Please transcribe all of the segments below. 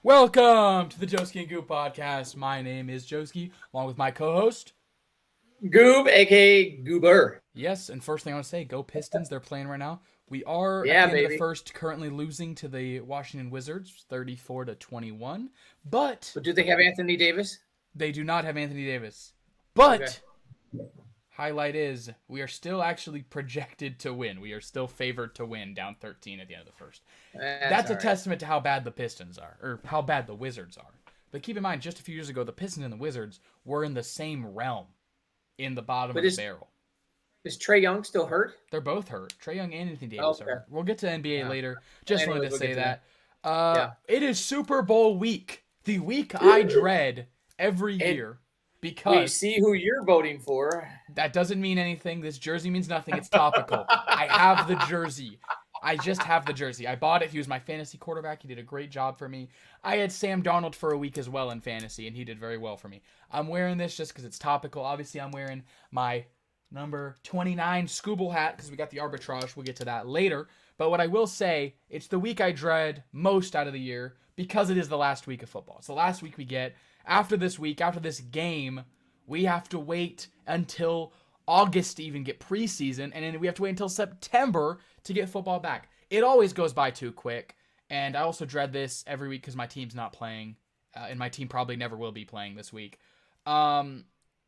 Welcome to the Joski and Goop podcast. My name is Joski, along with my co-host. Goob, aka Goober. Yes, and first thing I want to say, go Pistons. They're playing right now. We are at Yeah, the end of the baby. first, currently losing to the Washington Wizards, 34-21. But But do they have Anthony Davis? they do not have Anthony Davis. Okay. But highlight is we are still actually projected to win. We are still favored to win, down 13 at the end of the first. That's a all right. testament to how bad the Pistons are, or how bad the Wizards are. But keep in mind, just a few years ago, the Pistons and the Wizards were in the same realm, in the bottom But of the barrel. is Trae Young still hurt? They're both hurt. Trae Young and Anthony Oh, Davis are okay. hurt. We'll get to NBA Yeah. later. Just Anyways, wanted to we'll say get to that. Yeah. It is Super Bowl week. The week I dread every And year. We Because see who you're voting for. that doesn't mean anything. This jersey means nothing. It's topical. I have the jersey. I just have the jersey. I bought it. He was my fantasy quarterback. He did a great job for me. I had Sam Darnold for a week as well in fantasy, and he did very well for me. I'm wearing this just because it's topical. Obviously, I'm wearing my number 29 Skubal hat because we got the arbitrage. We'll get to that later. But what I will say, it's the week I dread most out of the year because it is the last week of football. It's the last week we get. After this week, after this game, we have to wait until August to even get preseason, and then we have to wait until September to get football back. It always goes by too quick, and I also dread this every week because my team's not playing, and my team probably never will be playing this week. But,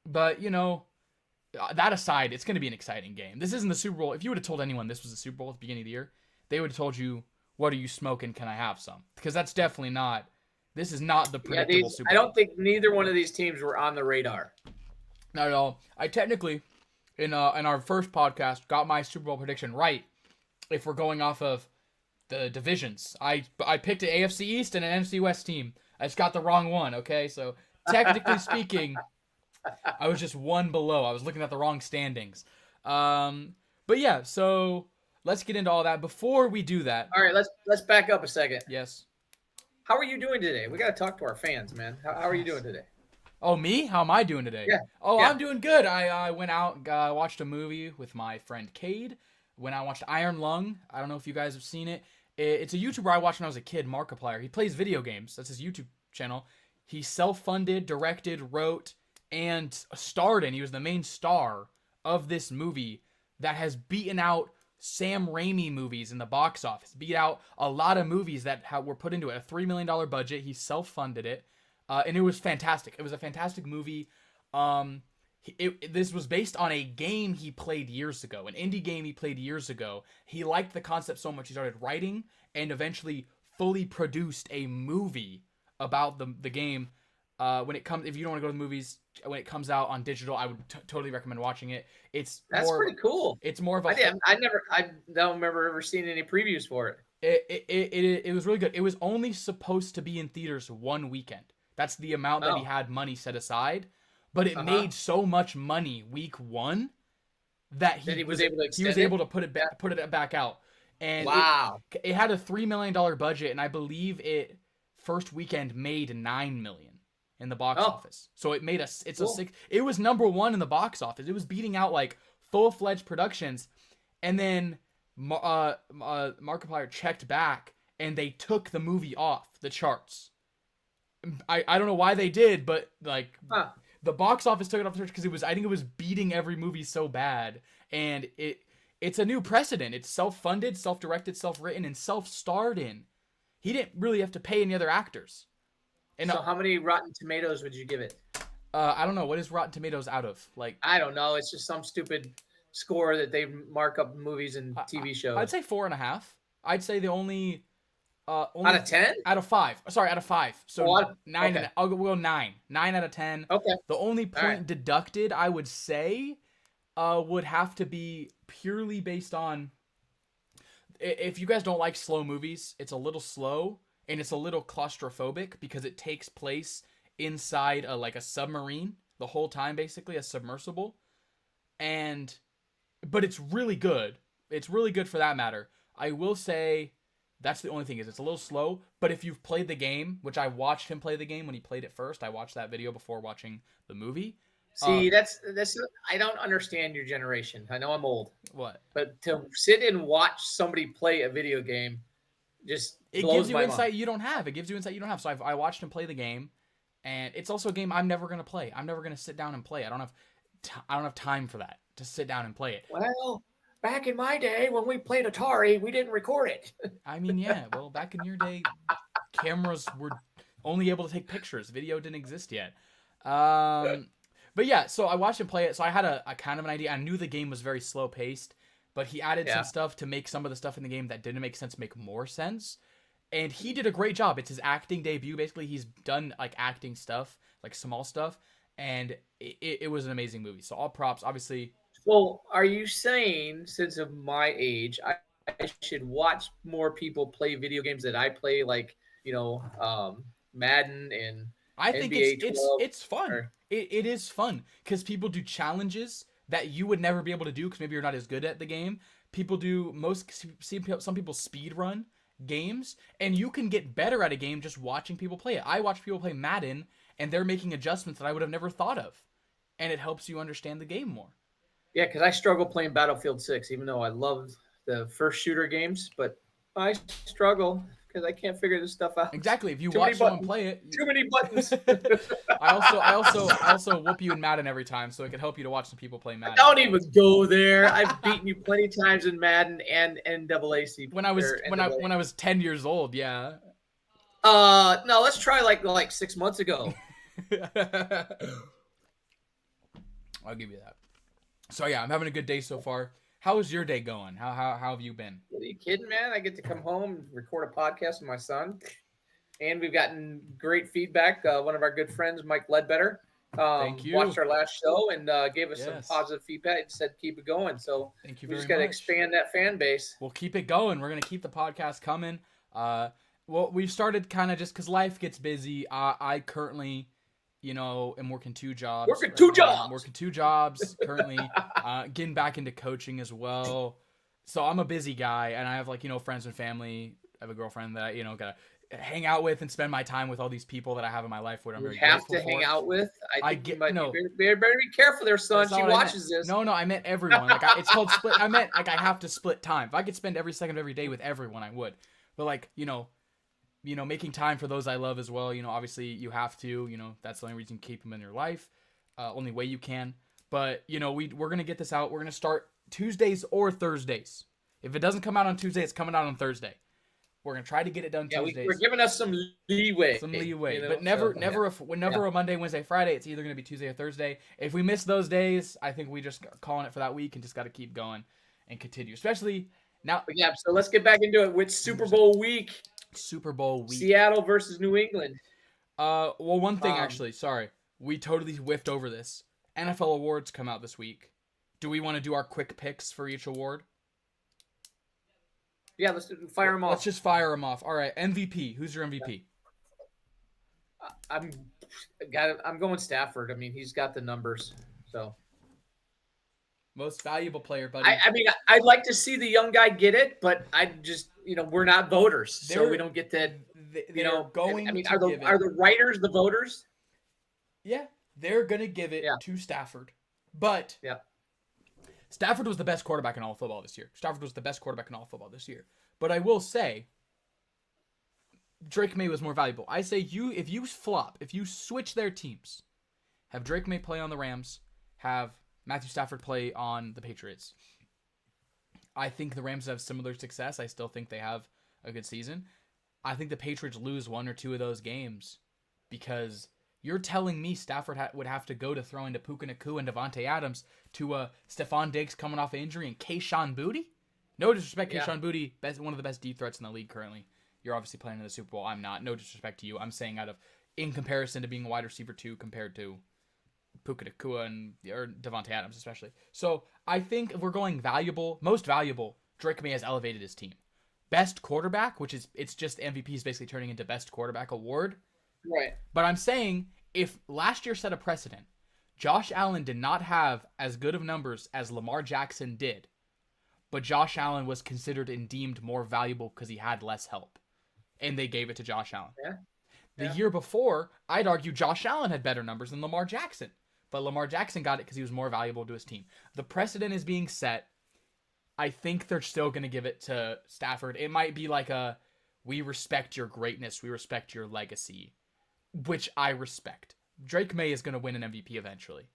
that aside, it's going to be an exciting game. This isn't the Super Bowl. If you would have told anyone this was the Super Bowl at the beginning of the year, they would have told you, what are you smoking? Can I have some? Because that's definitely not. This is not the predictable Super I Bowl. don't think neither one of these teams were on the radar. Not at all. I technically, in our first podcast, got my Super Bowl prediction right. If we're going off of the divisions, I picked an AFC East and an NFC West team. I just got the wrong one. Okay, so technically speaking, I was just one below. I was looking at the wrong standings. But yeah, so let's get into all that. Before we do that, All right, let's back up a second. yes. How are you doing today? We got to talk to our fans, man. How are you doing today? Oh, me? How am I doing today? Yeah. Oh, Yeah. I'm doing good. I went out, watched a movie with my friend Cade. When I watched Iron Lung, I don't know if you guys have seen it. It's a YouTuber I watched when I was a kid, Markiplier. He plays video games. That's his YouTube channel. He self-funded, directed, wrote, and starred in. He was the main star of this movie that has beaten out Sam Raimi movies in the box office. Beat out a lot of movies that were put into it. A $3 million budget. He self-funded it. And it was fantastic. It was a fantastic movie. This was based on a game he played years ago, an indie game he played years ago. He liked the concept so much he started writing and eventually fully produced a movie about the game. If you don't want to go to the movies, when it comes out on digital, I would totally recommend watching it. That's pretty cool. It's more of a. I don't remember ever seeing any previews for it. It was really good. It was only supposed to be in theaters one weekend. That's the amount that he had money set aside. But it made so much money week one that he was able to put it back out. And wow. It had a $3 million budget, and I believe it first weekend made $9 million in the box office. So it made a six. It was number one in the box office. It was beating out like full-fledged productions, and then Markiplier checked back, and they took the movie off the charts. I don't know why they did, but like the box office took it off the charts because I think it was beating every movie so bad, and it's a new precedent. It's self-funded, self-directed, self-written, and self-starred in. He didn't really have to pay any other actors. And so how many Rotten Tomatoes would you give it? I don't know. What is Rotten Tomatoes out of? Like, I don't know. It's just some stupid score that they mark up movies and TV shows. I'd say 4.5. I'd say the only out of 10? Out of 5. Sorry, out of 5. So 9. Okay. We'll go 9. 9 out of 10. Okay. The only point deducted, I would say, would have to be purely based on. If you guys don't like slow movies, it's a little slow and it's a little claustrophobic because it takes place inside like a submarine the whole time, basically a submersible, but it's really good. It's really good for that matter. I will say that's the only thing is it's a little slow, but if you've played the game, which I watched him play the game when he played it first, I watched that video before watching the movie. See, that's I don't understand your generation. I know I'm old. What? But to sit and watch somebody play a video game, just It blows gives you my insight mind. you don't have. It gives you insight you don't have. So I watched him play the game, and it's also a game I'm never gonna play. I'm never gonna sit down and play. I don't have time for that to sit down and play it. Well, back in my day when we played Atari, we didn't record it. I mean, yeah. Well, back in your day, cameras were only able to take pictures. Video didn't exist yet. But yeah, so I watched him play it. So I had a kind of an idea. I knew the game was very slow paced, but he added some Yeah. stuff to make some of the stuff in the game that didn't make sense make more sense. And he did a great job. It's his acting debut. Basically, he's done like acting stuff, like small stuff, and it was an amazing movie. So all props, obviously. Well, are you saying, since of my age, I should watch more people play video games that I play, like, Madden and I think NBA 12? it's fun. Or, It is fun because people do challenges that you would never be able to do because maybe you're not as good at the game. People do some people speed run games, and you can get better at a game just watching people play it. I watch people play Madden, and they're making adjustments that I would have never thought of, and it helps you understand the game more. yeah, because I struggle playing Battlefield 6, even though I love the first shooter games, but I struggle because I can't figure this stuff out. Exactly. If you Too watch many someone buttons. play it, Too many buttons. I also whoop you in Madden every time, so it could help you to watch some people play Madden. Don't even go there. I've beaten you plenty of times in Madden and NAACP. When I was 10 years old, yeah. No, let's try like 6 months ago. I'll give you that. So yeah, I'm having a good day so far. How is your day going? How have you been? Are you kidding, man? I get to come home and record a podcast with my son, and we've gotten great feedback. One of our good friends, Mike Ledbetter, Thank you. watched our last show and gave us Yes. some positive feedback and said keep it going. So Thank you we very just got to much. expand that fan base. We'll keep it going. We're gonna keep the podcast coming. Well, we've started kind of just because life gets busy. I currently, am working 2 jobs. Working two jobs. I'm working 2 jobs currently. Getting back into coaching as well. So I'm a busy guy, and I have friends and family. I have a girlfriend that gotta hang out with and spend my time with all these people that I have in my life. What I'm You very have grateful to hang for. out with. I think get- you might no. be very, very careful there, son. That's not She what I watches meant. this. No, I meant everyone. It's called split. I meant I have to split time. If I could spend every second of every day with everyone, I would. But making time for those I love as well. Obviously you have to. That's the only reason you keep them in your life. Only way you can. But we're gonna get this out. We're gonna start Tuesdays or Thursdays. If it doesn't come out on Tuesday, it's coming out on Thursday. We're gonna try to get it done Yeah, Tuesdays. we're giving us some leeway. But never a Monday, Wednesday, Friday. It's either going to be Tuesday or Thursday. If we miss those days, I think we just calling it for that week and just got to keep going and continue. Especially now, But yeah, so let's get back into it with Super Bowl week. Super Bowl week. Seattle versus New England. Well, one thing actually, sorry, we totally whiffed over this. NFL awards come out this week. Do we want to do our quick picks for each award? Yeah, let's fire them off. Let's just fire them off. All right, MVP. Who's your MVP? I'm going Stafford. I mean, he's got the numbers. So Most valuable player, buddy. I mean, I'd like to see the young guy get it, but I just we're not voters, so we don't get that. They're going. I mean, to are give the writers the voters? Yeah, they're gonna give it to Stafford, but Yeah. Stafford was the best quarterback in all of football this year. But I will say, Drake May was more valuable. I say if you switch their teams, have Drake May play on the Rams, have Matthew Stafford play on the Patriots. I think the Rams have similar success. I still think they have a good season. I think the Patriots lose 1 or 2 of those games because you're telling me Stafford would have to go to throw into Puka Nacua and Devontae Adams to Stephon Diggs coming off an injury and Kayshon Boutte? No disrespect, Kayshon Boutte, one of the best deep threats in the league currently. You're obviously playing in the Super Bowl. I'm not. No disrespect to you. I'm saying in comparison to being a wide receiver 2 compared to Puka Nacua or Devontae Adams especially. So I think if we're going most valuable, Drake May has elevated his team. Best quarterback, it's just MVP is basically turning into best quarterback award. Right. But I'm saying if last year set a precedent, Josh Allen did not have as good of numbers as Lamar Jackson did, but Josh Allen was considered and deemed more valuable because he had less help, and they gave it to Josh Allen. Yeah. The year before, I'd argue Josh Allen had better numbers than Lamar Jackson, but Lamar Jackson got it because he was more valuable to his team. The precedent is being set. I think they're still going to give it to Stafford. It might be like We respect your greatness. We respect your legacy, which I respect. Drake May is going to win an MVP eventually.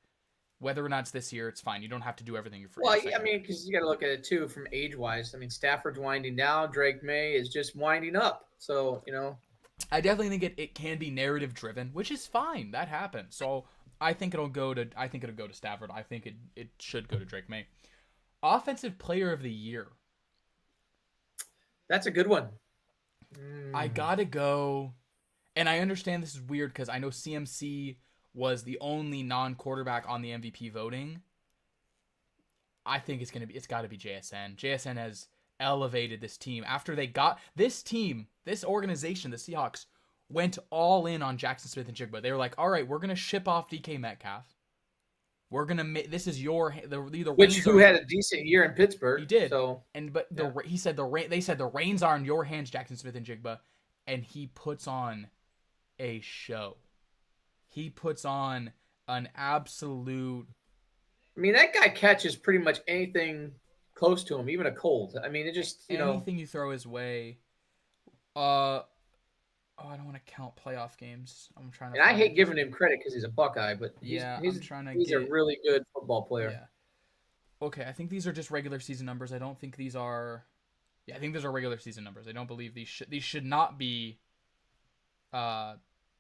Whether or not it's this year, it's fine. You don't have to do everything for Well, your I second mean, year. because you got to look at it too from age-wise. I mean, Stafford's winding down. Drake May is just winding up. So, I definitely think it can be narrative driven, which is fine. That happens. So I think it'll go to Stafford. I think it should go to Drake May. Offensive Player of the Year. that's a good one. I gotta go, and I understand this is weird because I know CMC was the only non-quarterback on the MVP voting. I think it's got to be JSN. JSN has elevated this team after they got this team, this organization, the Seahawks went all in on Jackson Smith and Jigba. They were like, all right, we're gonna ship off DK Metcalf. We're gonna make this is your Who had a decent year in Pittsburgh. He did. So he said they said the reins are in your hands, Jackson Smith and Jigba, and he puts on a show. He puts on an absolute. I mean, that guy catches pretty much anything close to him, even a cold. I mean, it just anything you throw his way. I don't want to count playoff games. I'm trying to. And I hate giving him credit because he's a Buckeye, but he's a really good football player. Yeah. Okay, I think these are just regular season numbers. I don't think these are. Yeah, I think these are regular season numbers. I don't believe these should not be.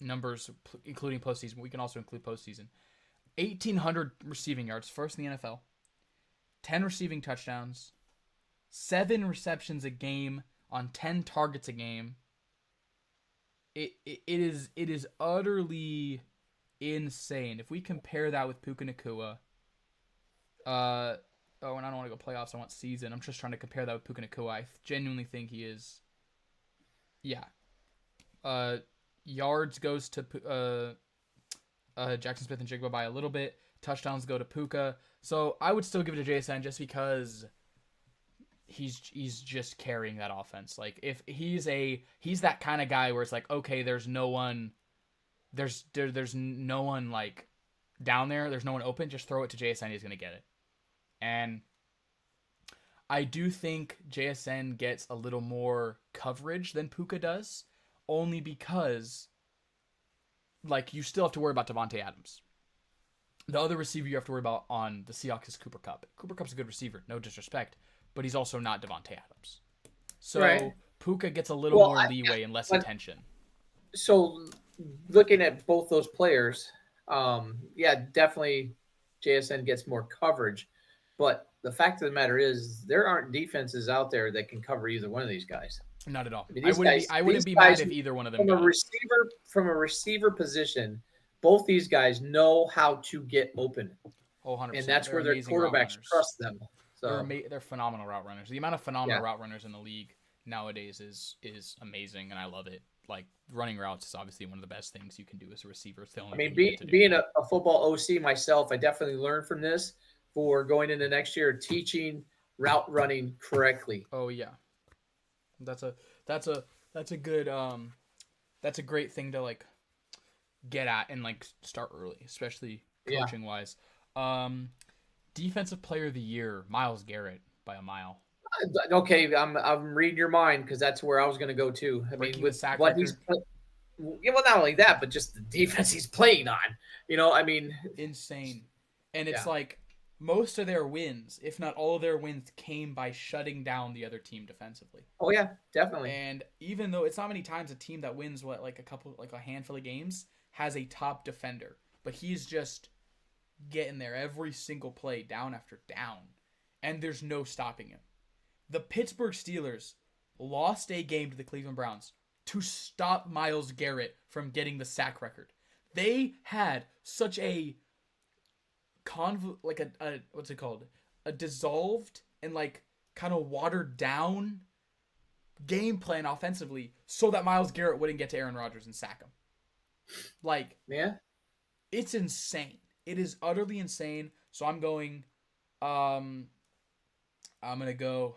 Numbers including postseason. We can also include postseason. 1,800 receiving yards, first in the NFL. 10 receiving touchdowns. 7 receptions a game on 10 targets a game. It is utterly insane. If we compare that with Puka Nacua, and I don't want to go playoffs. I want season. I'm just trying to compare that with Puka Nacua. I genuinely think he is. Yeah. Yards goes to Jackson Smith and Jigba by a little bit. Touchdowns go to Puka. So I would still give it to JSN just because he's just carrying that offense. Like if he's that kind of guy where it's like, okay, there's no one like down there. There's no one open. Just throw it to JSN. He's gonna get it. And I do think JSN gets a little more coverage than Puka does, only because like you still have to worry about Devontae Adams. The other receiver you have to worry about on the Seahawks is Cooper Kupp. Cooper Kupp's a good receiver, no disrespect, but he's also not Devontae Adams. So right. Puka gets a little more leeway and less attention. So looking at both those players, definitely JSN gets more coverage. But the fact of the matter is there aren't defenses out there that can cover either one of these guys. Not at all. I, mean, I wouldn't be mad if either one of them got from a receiver position, both these guys know how to get open. Oh, 100%. And that's where their quarterbacks trust them. So they're phenomenal route runners. The amount of phenomenal route runners in the league nowadays is amazing, and I love it. Like running routes is obviously one of the best things you can do as a receiver. Being a football OC myself, I definitely learned from this for going into next year, teaching route running correctly. Oh yeah, that's a good that's a great thing to like get at and like start early, especially coaching wise. Defensive Player of the Year, Myles Garrett by a mile. Okay, I'm reading your mind because that's where I was going to go too. I mean, with what he's well, not only that, but just the defense he's playing on. Insane. And it's like most of their wins, if not all of their wins, came by shutting down the other team defensively. Oh yeah, definitely. And even though it's not many times a team that wins a handful of games has a top defender, but he's just getting there every single play, down after down, and there's no stopping him. The Pittsburgh Steelers lost a game to the Cleveland Browns to stop Myles Garrett from getting the sack record. They had such a what's it called? A dissolved and like kind of watered down game plan offensively so that Myles Garrett wouldn't get to Aaron Rodgers and sack him. Like, it's insane. It is utterly insane. So I'm going I'm going to go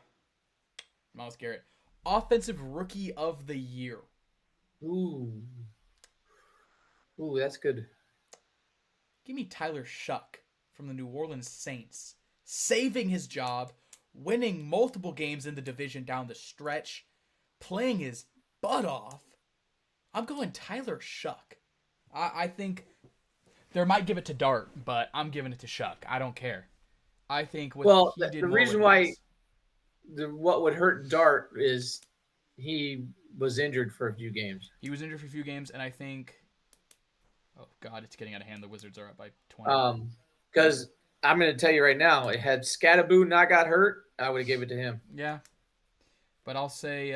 Myles Garrett. Offensive Rookie of the Year. Ooh, that's good. Give me Tyler Shuck from the New Orleans Saints. Saving his job, winning multiple games in the division down the stretch, playing his butt off, I'm going Tyler Shuck. I think there might give it to Dart, but I'm giving it to Shuck. I don't care. I think Well, he did the more reason with why less. what would hurt Dart is he was injured for a few games. He was injured for a few games, and I think, oh God, it's getting out of hand. The Wizards are up by 20. Because I'm going to tell you right now, had Scattaboo not got hurt, I would have gave it to him. Yeah, but I'll say,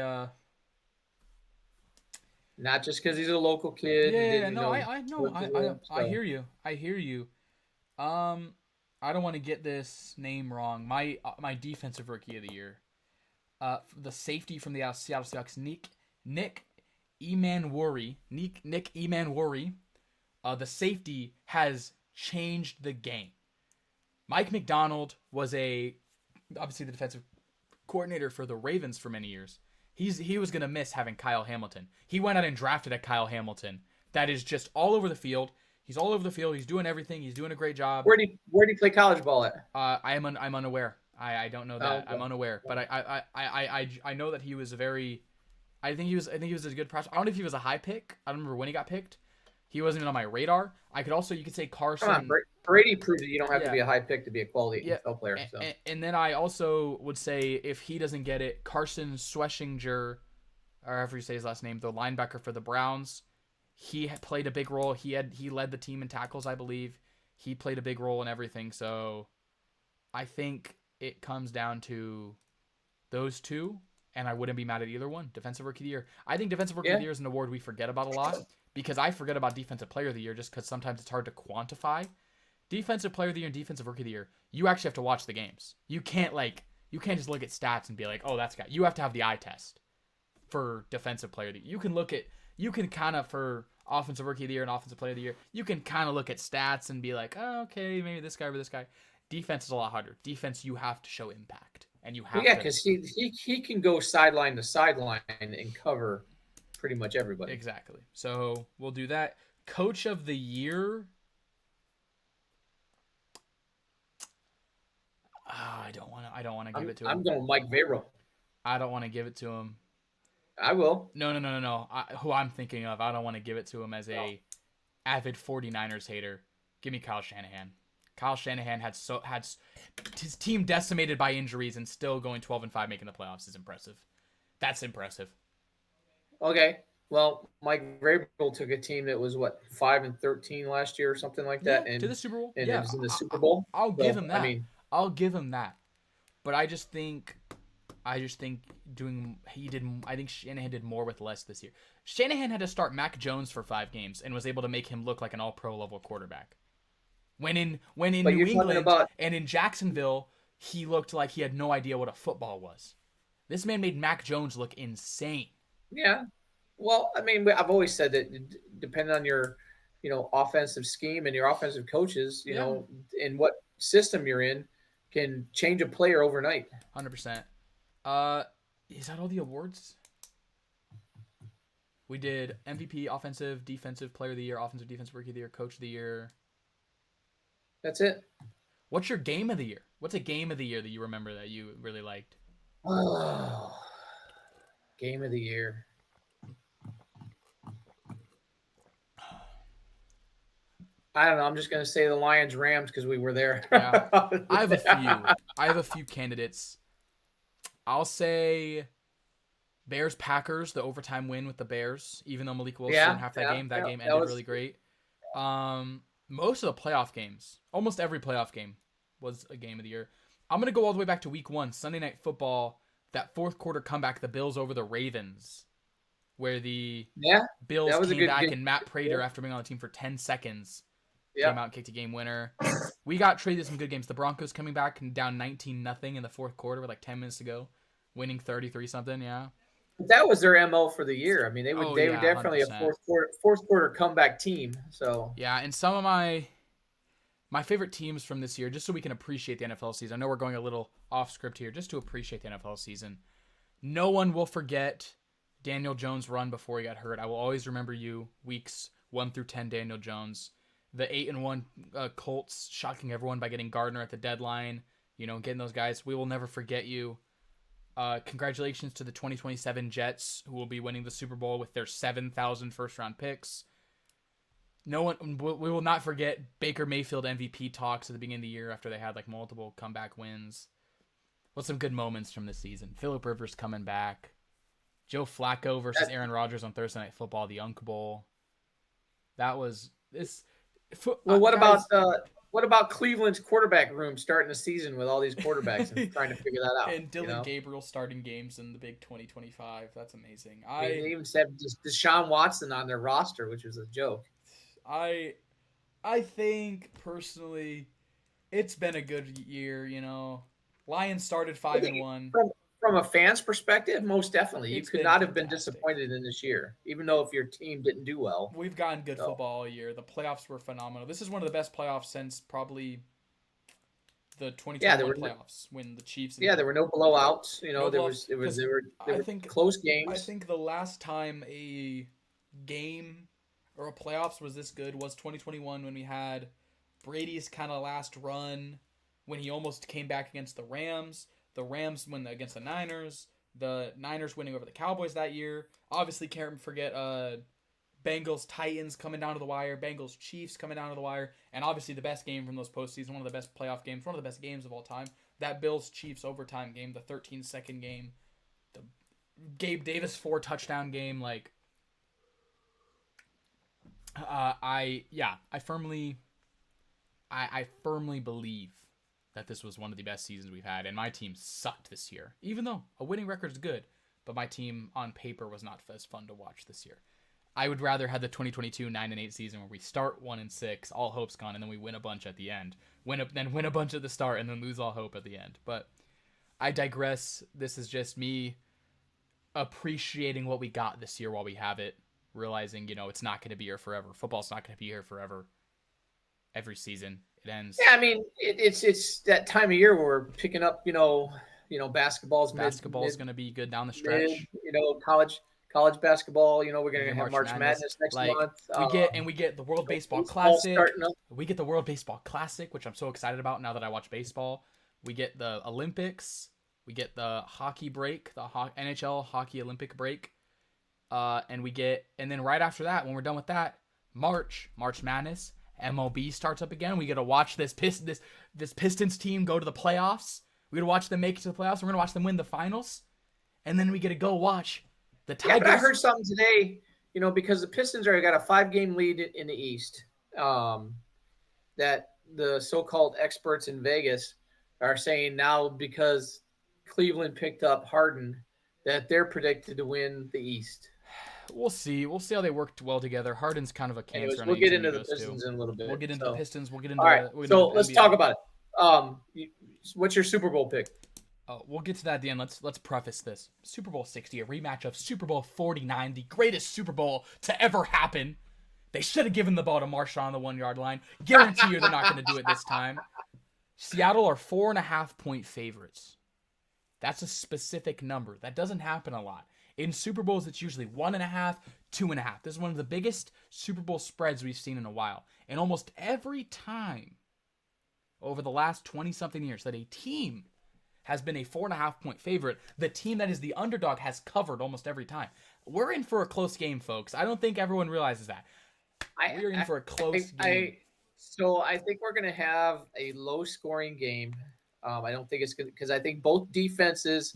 Not just because he's a local kid. yeah, And yeah, yeah, didn't, no, I know, I so. hear you, I hear you. I don't want to get this name wrong. My defensive rookie of the year, the safety from the Seattle Seahawks, Nick Emanwori, Nick Emanwori, the safety has changed the game. Mike McDonald was obviously the defensive coordinator for the Ravens for many years. He was gonna miss having Kyle Hamilton. He went out and drafted a Kyle Hamilton that is just all over the field. He's all over the field. He's doing everything. He's doing a great job. Where'd he play college ball at? I'm unaware. I don't know that. Oh, okay. I'm unaware. But I know that he was a very. I think he was a good prospect. I don't know if he was a high pick. I don't remember when he got picked. He wasn't even on my radar. You could say Carson. Come on, Brady proved that you don't have Yeah. to be a high pick to be a quality Yeah. NFL player. So. And then I also would say if he doesn't get it, Carson Schweschinger, or however you say his last name, the linebacker for the Browns, he played a big role. He led the team in tackles, I believe. He played a big role in everything. So I think it comes down to those two, and I wouldn't be mad at either one. Defensive Rookie of the Year. I think Defensive Rookie of the Year is an award we forget about a lot because I forget about Defensive Player of the Year just because sometimes it's hard to quantify. Defensive Player of the Year and Defensive Rookie of the Year, you actually have to watch the games. You can't just look at stats and be like, oh, that's guy. You have to have the eye test for Defensive Player of the Year. You can kind of, for Offensive Rookie of the Year and Offensive Player of the Year, you can kind of look at stats and be like, oh, okay, maybe this guy or this guy. Defense is a lot harder. Defense, you have to show impact, and you have to. Yeah, because he can go sideline to sideline and cover pretty much everybody. Exactly. So we'll do that. Coach of the Year. I don't want to give it to him. I'm going Mike Vrabel. I don't want to give it to him. I will. No. Who I'm thinking of, I don't want to give it to him as a avid 49ers hater. Give me Kyle Shanahan. Kyle Shanahan had his team decimated by injuries and still going 12-5, making the playoffs is impressive. That's impressive. Okay. Well, Mike Vrabel took a team that was 5-13 last year or something like that, and to the Super Bowl. And it was in the Super Bowl. I'll give him that. I mean, I'll give him that. But I think Shanahan did more with less this year. Shanahan had to start Mac Jones for 5 games and was able to make him look like an all-pro level quarterback. When in New England and in Jacksonville, he looked like he had no idea what a football was. This man made Mac Jones look insane. Yeah. Well, I mean, I've always said that depending on your, offensive scheme and your offensive coaches, in what system you're in, can change a player overnight. 100%. Is that all the awards? We did MVP, Offensive, Defensive Player of the Year, Offensive, Defensive Rookie of the Year, Coach of the Year. That's it. What's your game of the year? What's a game of the year that you remember that you really liked? Oh, game of the year. I don't know. I'm just going to say the Lions-Rams because we were there. Yeah. I have a few candidates. I'll say Bears-Packers, the overtime win with the Bears, even though Malik Willis didn't have that game. That game ended really great. Most of the playoff games, almost every playoff game was a game of the year. I'm going to go all the way back to week 1, Sunday Night Football, that fourth quarter comeback, the Bills over the Ravens, where the Bills came back and Matt Prater, after being on the team for 10 seconds, came out and kicked a game winner. We got traded some good games. The Broncos coming back and down 19-0 in the fourth quarter with 10 minutes to go, winning 33-something, yeah. That was their MO for the year. I mean, they were definitely 100%. A fourth quarter comeback team. So yeah, and some of my favorite teams from this year, just so we can appreciate the NFL season. I know we're going a little off script here, just to appreciate the NFL season. No one will forget Daniel Jones' run before he got hurt. I will always remember you, weeks 1 through 10, Daniel Jones. The 8-1 Colts shocking everyone by getting Gardner at the deadline. Getting those guys. We will never forget you. Congratulations to the 2027 Jets, who will be winning the Super Bowl with their 7,000 first-round picks. We will not forget Baker Mayfield MVP talks at the beginning of the year after they had like multiple comeback wins. What's some good moments from this season? Phillip Rivers coming back. Joe Flacco versus Aaron Rodgers on Thursday Night Football, the Unk Bowl. That was this. Well, what about Cleveland's quarterback room starting the season with all these quarterbacks and trying to figure that out? And Dylan Gabriel starting games in the big 2025. That's amazing. They even said Deshaun Watson on their roster, which was a joke. I think personally, it's been a good year. Lions started 5-1. From a fan's perspective, most definitely, you could not have been disappointed in this year, even though if your team didn't do well. We've gotten good football all year. The playoffs were phenomenal. This is one of the best playoffs since probably the 2021 playoffs when the Chiefs. There were no blowouts. There were close games. I think the last time a game or a playoffs was this good was 2021 when we had Brady's kind of last run when he almost came back against the Rams. The Rams win against the Niners. The Niners winning over the Cowboys that year. Obviously, can't forget Bengals Titans coming down to the wire. Bengals Chiefs coming down to the wire. And obviously the best game from those postseason, one of the best playoff games, one of the best games of all time. That Bills Chiefs overtime game, the 13-second game, the Gabe Davis 4-touchdown game. Like, I firmly believe that this was one of the best seasons we've had, and my team sucked this year. Even though a winning record is good, but my team on paper was not as fun to watch this year. I would rather have the 2022 9-8 season where we start 1-6, all hope's gone, and then we win a bunch at the end. Win a bunch at the start, and then lose all hope at the end. But I digress. This is just me appreciating what we got this year while we have it, realizing it's not going to be here forever. Football's not going to be here forever. Every season. It ends. Yeah, I mean, it's that time of year where we're picking up, basketball's going to be good down the stretch. College basketball. We're going to have March Madness next month. We get the World Baseball Classic. We get the World Baseball Classic, which I'm so excited about now that I watch baseball. We get the Olympics. We get the hockey break, the NHL hockey Olympic break, and then right after that, when we're done with that, March Madness. MLB starts up again. We get to watch this Pistons team go to the playoffs. We get to watch them make it to the playoffs. We're going to watch them win the finals. And then we get to go watch the Tigers. Yeah, but I heard something today, because the Pistons already got a 5-game lead in the East, that the so-called experts in Vegas are saying now because Cleveland picked up Harden that they're predicted to win the East. We'll see. We'll see how they work well together. Harden's kind of a cancer. Anyways, we'll get into the Pistons in a little bit. We'll get into the Pistons. We'll get into. All right. So let's talk about it. What's your Super Bowl pick? Oh, we'll get to that at the end. Let's preface this. Super Bowl 60, a rematch of Super Bowl 49, the greatest Super Bowl to ever happen. They should have given the ball to Marshawn on the 1-yard line. Guarantee you they're not going to do it this time. Seattle are 4.5-point favorites. That's a specific number. That doesn't happen a lot. In Super Bowls, it's usually 1.5, 2.5. This is one of the biggest Super Bowl spreads we've seen in a while. And almost every time over the last 20-something years that a team has been a 4.5-point favorite, the team that is the underdog has covered almost every time. We're in for a close game, folks. I don't think everyone realizes that. We're in for a close game. So I think we're going to have a low-scoring game. I don't think it's going to, because I think both defenses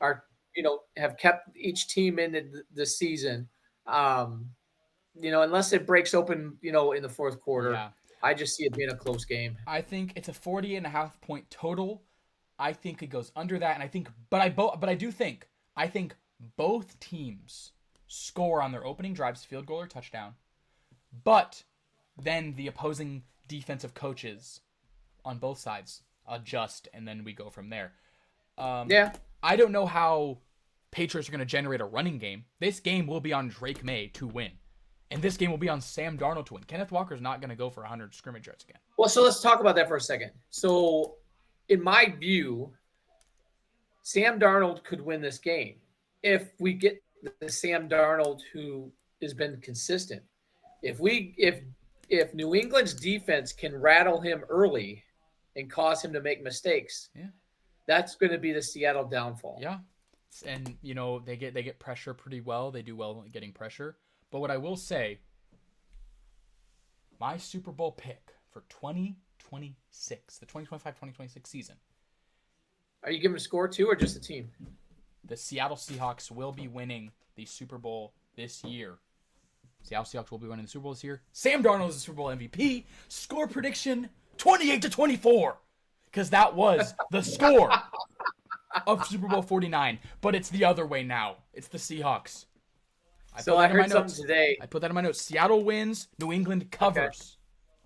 are – have kept each team in the season. Unless it breaks open, in the fourth quarter. Yeah. I just see it being a close game. I think it's a 48.5-point total. I think it goes under that, and I think I think both teams score on their opening drives, field goal or touchdown. But then the opposing defensive coaches on both sides adjust, and then we go from there. I don't know how Patriots are going to generate a running game. This game will be on Drake May to win. And this game will be on Sam Darnold to win. Kenneth Walker's not going to go for 100 scrimmage yards again. Well, so let's talk about that for a second. So, in my view, Sam Darnold could win this game if we get the Sam Darnold who has been consistent. If New England's defense can rattle him early and cause him to make mistakes, that's going to be the Seattle downfall. Yeah. And they get pressure pretty well. They do well at getting pressure. But what I will say, my Super Bowl pick for 2026, the 2025-2026 season. Are you giving a score too, or just a team? The Seattle Seahawks will be winning the Super Bowl this year. Seattle Seahawks will be winning the Super Bowl this year. Sam Darnold is the Super Bowl MVP. Score prediction 28-24, because that was the score of Super Bowl 49. But it's the other way now. It's the Seahawks. I heard something today. I put that in my notes. Seattle wins. New England covers.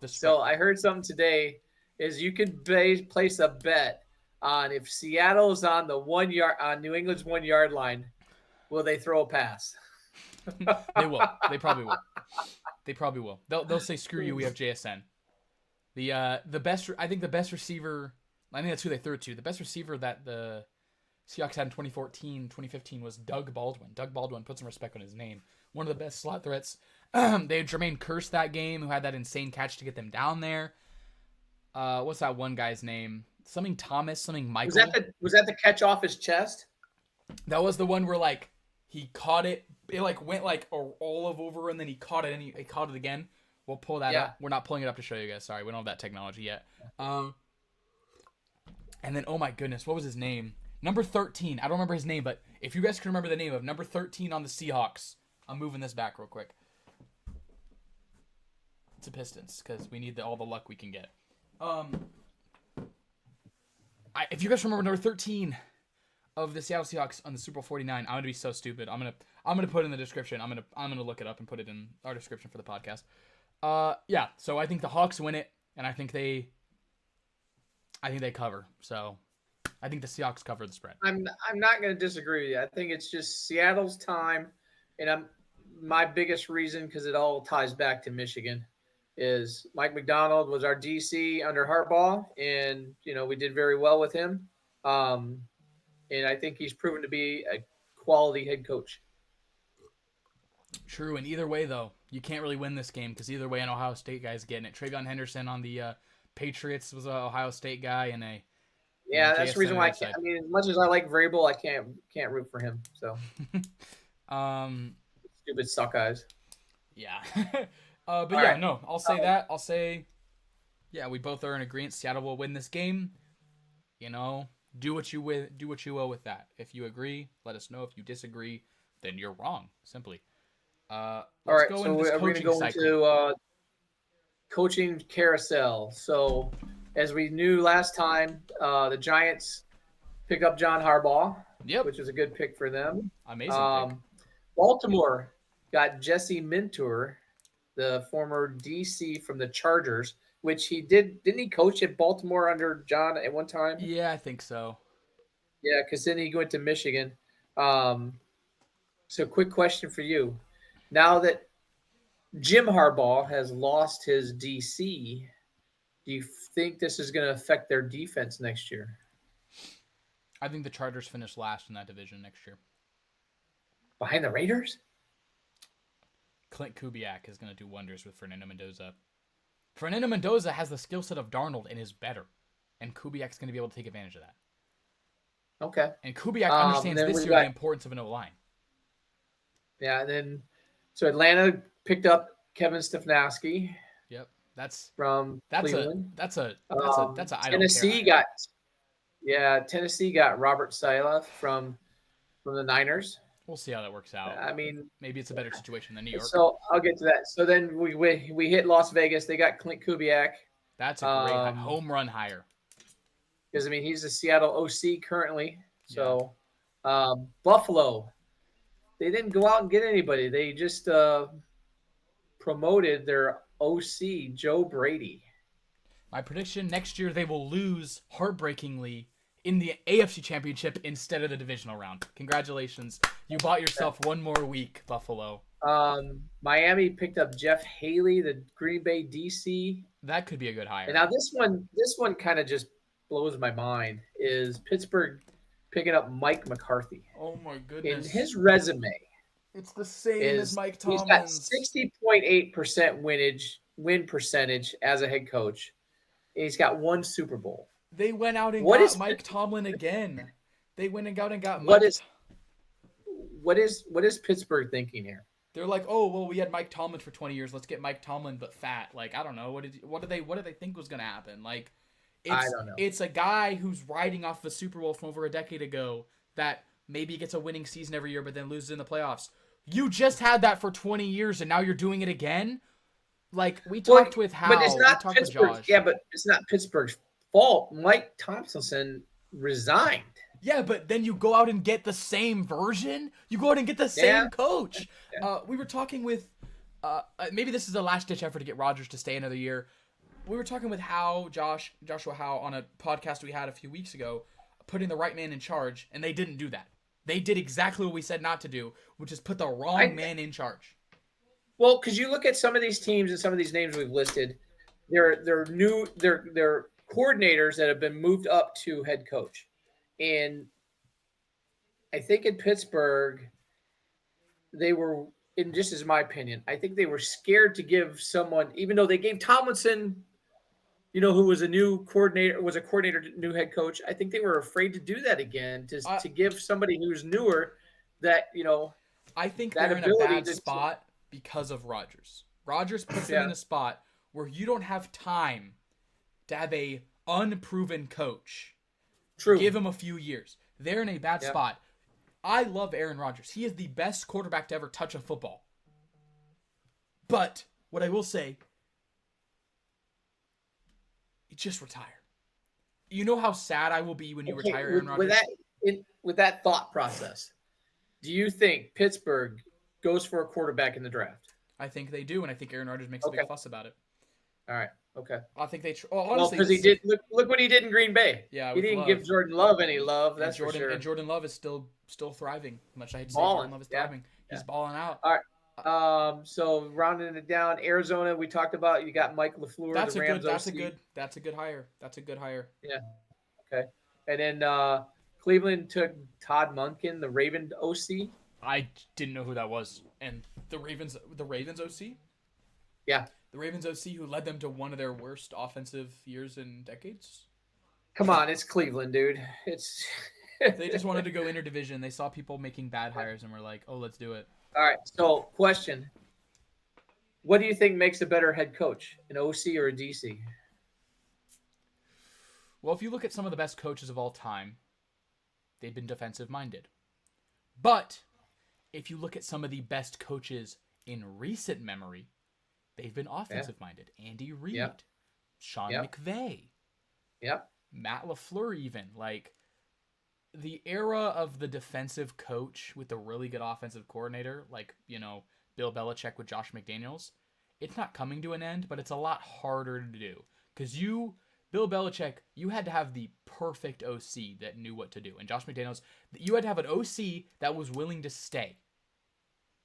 Okay. So I heard something today is you could place a bet on if Seattle's on the 1 yard on New England's 1 yard line, will they throw a pass? They will. They probably will. They probably will. They'll say screw you. We have JSN. The best. I think the best receiver. I think that's who they threw it to. The best receiver that the Seahawks had in 2014, 2015 was Doug Baldwin. Doug Baldwin, put some respect on his name. One of the best slot threats. They had Jermaine Kearse that game, who had that insane catch to get them down there. What's that one guy's name? Something Thomas, something Michael. Was that the catch off his chest? That was the one where like he caught it. It like went like all over, and then he caught it, and he caught it again. We'll pull that up. We're not pulling it up to show you guys. Sorry, we don't have that technology yet. And then, oh my goodness, what was his name? Number 13. I don't remember his name, but if you guys can remember the name of number 13 on the Seahawks, I'm moving this back real quick. It's the Pistons, because we need all the luck we can get. If you guys remember number 13 of the Seattle Seahawks on the Super Bowl 49, I'm gonna be so stupid. I'm gonna put it in the description. I'm gonna look it up and put it in our description for the podcast. Yeah. So I think the Hawks win it, and I think they cover. So I think the Seahawks cover the spread. I'm not gonna disagree with you. I think it's just Seattle's time, and my biggest reason, because it all ties back to Michigan, is Mike McDonald was our DC under Harbaugh, and we did very well with him. And I think he's proven to be a quality head coach. True, and either way, though, you can't really win this game, because either way, an Ohio State guy's getting it. Travion Henderson on the Patriots was an Ohio State guy, and that's the reason why I can't. I mean, as much as I like Vrabel, I can't root for him. So, stupid suck eyes. Yeah. But yeah, right. No, I'll say that. I'll say, yeah, we both are in agreement. Seattle will win this game. Do what you will with that. If you agree, let us know. If you disagree, then you're wrong. Simply. All right, so we're going to go into coaching carousel. So, as we knew last time, the Giants pick up John Harbaugh, which was a good pick for them. Amazing pick. Baltimore got Jesse Minter, the former DC from the Chargers, which he didn't he coach at Baltimore under John at one time? Yeah, I think so. Yeah, because then he went to Michigan. So quick question for you. Now that Jim Harbaugh has lost his DC, do you think this is going to affect their defense next year? I think the Chargers finish last in that division next year. Behind the Raiders? Clint Kubiak is going to do wonders with Fernando Mendoza. Fernando Mendoza has the skill set of Darnold and is better. And Kubiak's going to be able to take advantage of that. Okay. And Kubiak understands this year the importance of an O-line. Yeah, and then so Atlanta picked up Kevin Stefanski. Yep. That's Cleveland. That's a Tennessee Tennessee got Robert Saleh from the Niners. We'll see how that works out. I mean, maybe it's a better situation than New York. So I'll get to that. So then we hit Las Vegas. They got Clint Kubiak. That's a great home run hire. Because he's the Seattle OC currently. So Buffalo, they didn't go out and get anybody. They just promoted their OC, Joe Brady. My prediction: next year they will lose heartbreakingly in the AFC Championship instead of the divisional round. Congratulations. You bought yourself one more week, Buffalo. Miami picked up Jeff Haley, the Green Bay DC. That could be a good hire. And now this one kind of just blows my mind, is Pittsburgh picking up Mike McCarthy. Oh my goodness. In his resume, it's the same as Mike Tomlin's. He's got 60.8% win percentage as a head coach. And he's got one Super Bowl. They went out and got Mike Tomlin again. They went and got Mike. what is Pittsburgh thinking here? They're like, oh well, we had Mike Tomlin for 20 years. Let's get Mike Tomlin, but fat. Like I don't know. What did they think was gonna happen? Like, I don't know. it's a guy who's riding off the Super Bowl from over a decade ago that maybe gets a winning season every year, but then loses in the playoffs. You just had that for 20 years, and now you're doing it again. Like we talked with Hal, but it's not we talked with Pittsburgh. Josh. Yeah, but it's not Pittsburgh's fault. Mike Thompson resigned. Yeah, but then you go out and get the same version. You go out and get the same coach. Yeah. We were talking with, maybe this is the last ditch effort to get Rodgers to stay another year. We were talking with Joshua Howe on a podcast we had a few weeks ago, putting the right man in charge, and they didn't do that. They did exactly what we said not to do, which is put the wrong man in charge. Well, because you look at some of these teams and some of these names we've listed, they're coordinators that have been moved up to head coach. And I think in Pittsburgh, they were, and just as my opinion, I think they were scared to give someone, even though they gave Tomlinson, who was a new head coach. I think they were afraid to do that again, to give somebody who's newer that, I think they're in a bad spot because of Rodgers. Rodgers puts them in a spot where you don't have time to have a unproven coach. True. Give him a few years. They're in a bad spot. I love Aaron Rodgers. He is the best quarterback to ever touch a football. But what I will say, just retire. You know how sad I will be when you retire Aaron Rodgers? With that thought process, do you think Pittsburgh goes for a quarterback in the draft? I think they do, and I think Aaron Rodgers makes a big fuss about it. All right. Okay. I think they. Honestly, because he did look what he did in Green Bay. Yeah, he didn't give Jordan Love any love. That's for sure. And Jordan Love is still thriving. Much I hate to say, Jordan Love is thriving. Yeah. He's balling out. All right. So rounding it down, Arizona. We talked about. You got Mike LaFleur. That's a good hire. That's a good hire. Yeah. Okay. And then Cleveland took Todd Monken, the Ravens OC. I didn't know who that was. And the Ravens OC. Yeah. The Ravens OC, who led them to one of their worst offensive years in decades. Come on, it's Cleveland, dude. They just wanted to go interdivision. They saw people making bad hires and were like, "Oh, let's do it." All right. So, question: what do you think makes a better head coach, an OC or a DC? Well, if you look at some of the best coaches of all time, they've been defensive-minded. But if you look at some of the best coaches in recent memory, they've been offensive-minded. Andy Reid, Sean McVay, Matt LaFleur even. Like, the era of the defensive coach with a really good offensive coordinator, like, Bill Belichick with Josh McDaniels, it's not coming to an end, but it's a lot harder to do. Because Bill Belichick, you had to have the perfect OC that knew what to do. And Josh McDaniels, you had to have an OC that was willing to stay.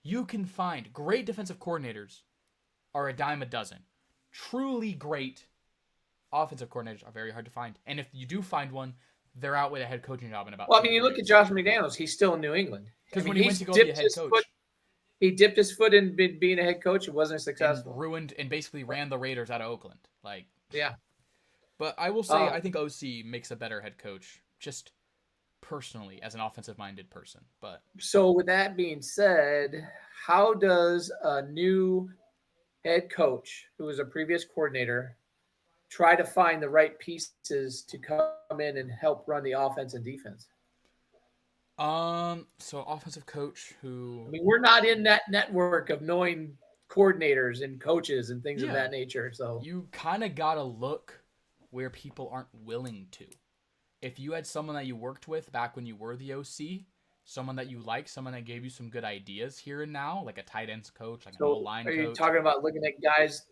You can find great defensive coordinators are a dime a dozen. Truly great offensive coordinators are very hard to find. And if you do find one, they're out with a head coaching job in about. Well, I mean, you look at Josh McDaniels; he's still in New England. Because when he went to go be a head coach, he dipped his foot in being a head coach. It wasn't successful. And ruined and basically ran the Raiders out of Oakland. Like, yeah. But I will say, I think OC makes a better head coach, just personally as an offensive-minded person. But so, with that being said, how does a new head coach who was a previous coordinator try to find the right pieces to come in and help run the offense and defense? So offensive coach who... I mean, we're not in that network of knowing coordinators and coaches and things of that nature. So you kind of got to look where people aren't willing to. If you had someone that you worked with back when you were the OC, someone that you like, someone that gave you some good ideas here and now, like a tight ends coach, like an O-line coach. Are you talking about looking at guys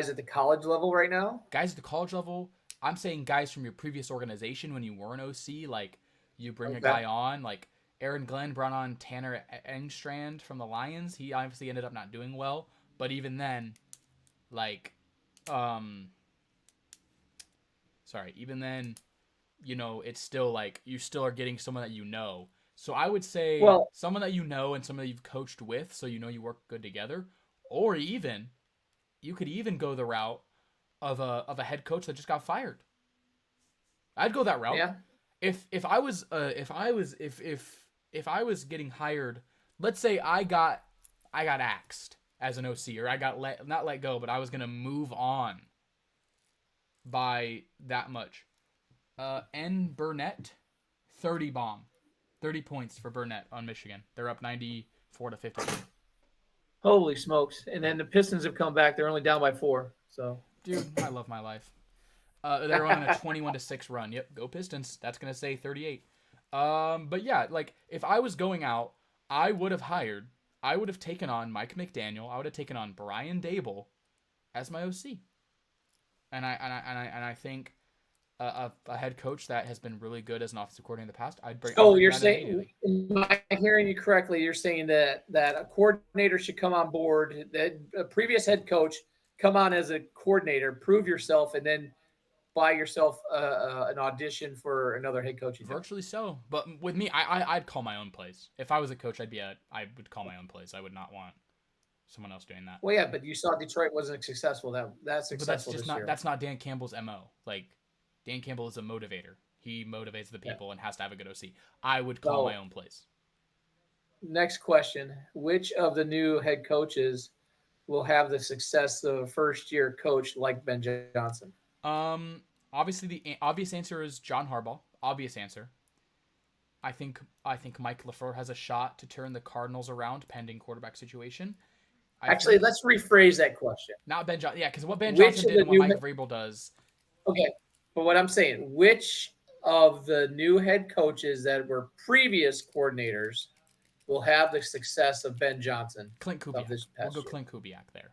at the college level right now? Guys at the college level, I'm saying guys from your previous organization when you were an OC, like you bring a guy on, like Aaron Glenn brought on Tanner Engstrand from the Lions. He obviously ended up not doing well, but even then, like, it's still like you still are getting someone that you know. So I would say someone that you know and someone that you've coached with, so you work good together, or even you could even go the route of a head coach that just got fired. I'd go that route. Yeah. If I was getting hired let's say I got axed as an OC, or I got not let go, but I was gonna move on by that much. N Burnett, 30 bomb, 30 points for Burnett on Michigan. They're up 94-50. Holy smokes! And then the Pistons have come back. They're only down by 4. So, dude, I love my life. They're on a 21-6 run. Yep, go Pistons. That's gonna say 38. But yeah, like if I was going out, I would have taken on Mike McDaniel. I would have taken on Brian Dable as my OC. And I think a head coach that has been really good as an offensive coordinator in the past, I'd bring. So you're saying, am I hearing you correctly? You're saying that a coordinator should come on board, that a previous head coach come on as a coordinator, prove yourself, and then buy yourself an audition for another head coaching job. Virtually so. But with me, I'd call my own plays. If I was a coach, I would call my own plays. I would not want someone else doing that. Well, yeah, but you saw Detroit wasn't successful. That's successful. But this year. That's not Dan Campbell's MO. Like Dan Campbell is a motivator. He motivates the people and has to have a good OC. I would call my own plays. Next question: which of the new head coaches will have the success of a first-year coach like Ben Johnson? Obviously the obvious answer is John Harbaugh. Obvious answer. I think Mike LaFleur has a shot to turn the Cardinals around pending quarterback situation. Actually, let's rephrase that question. Not Ben Johnson. Yeah, because what Ben Johnson did and what Mike Vrabel does. Okay, but what I'm saying, which of the new head coaches that were previous coordinators will have the success of Ben Johnson? Clint Kubiak. We'll go Clint Kubiak there.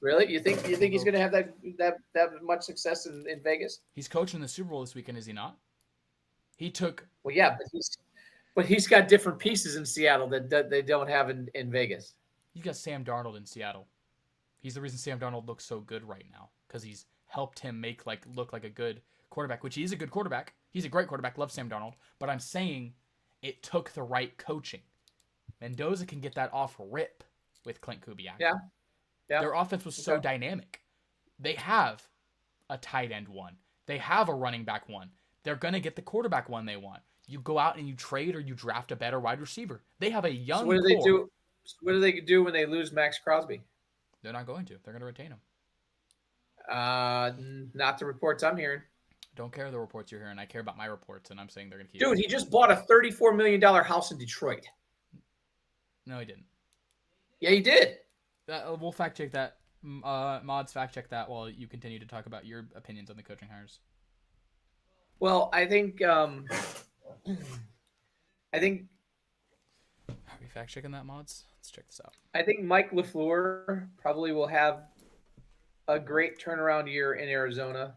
Really? You think he's going to have that much success in Vegas? He's coaching the Super Bowl this weekend, is he not? He took. Well, yeah, but he's got different pieces in Seattle that they don't have in Vegas. He's got Sam Darnold in Seattle. He's the reason Sam Darnold looks so good right now because he's helped him look like a good quarterback, which he's a good quarterback. He's a great quarterback. Love Sam Darnold, but I'm saying it took the right coaching. Mendoza can get that off rip with Clint Kubiak. Yeah. Their offense was so dynamic. They have a tight end one. They have a running back one. They're going to get the quarterback one they want. You go out and you trade or you draft a better wide receiver. They have a young core. What do they do when they lose Max Crosby? They're not going to. They're going to retain him. Not the reports I'm hearing. Don't care the reports you're hearing. I care about my reports, and I'm saying they're going to keep Dude, he just bought a $34 million house in Detroit. No, he didn't. Yeah, he did. We'll fact check that. Mods, fact check that while you continue to talk about your opinions on the coaching hires. Well, I think Are we fact checking that, Mods? Let's check this out. I think Mike LaFleur probably will have a great turnaround year in Arizona.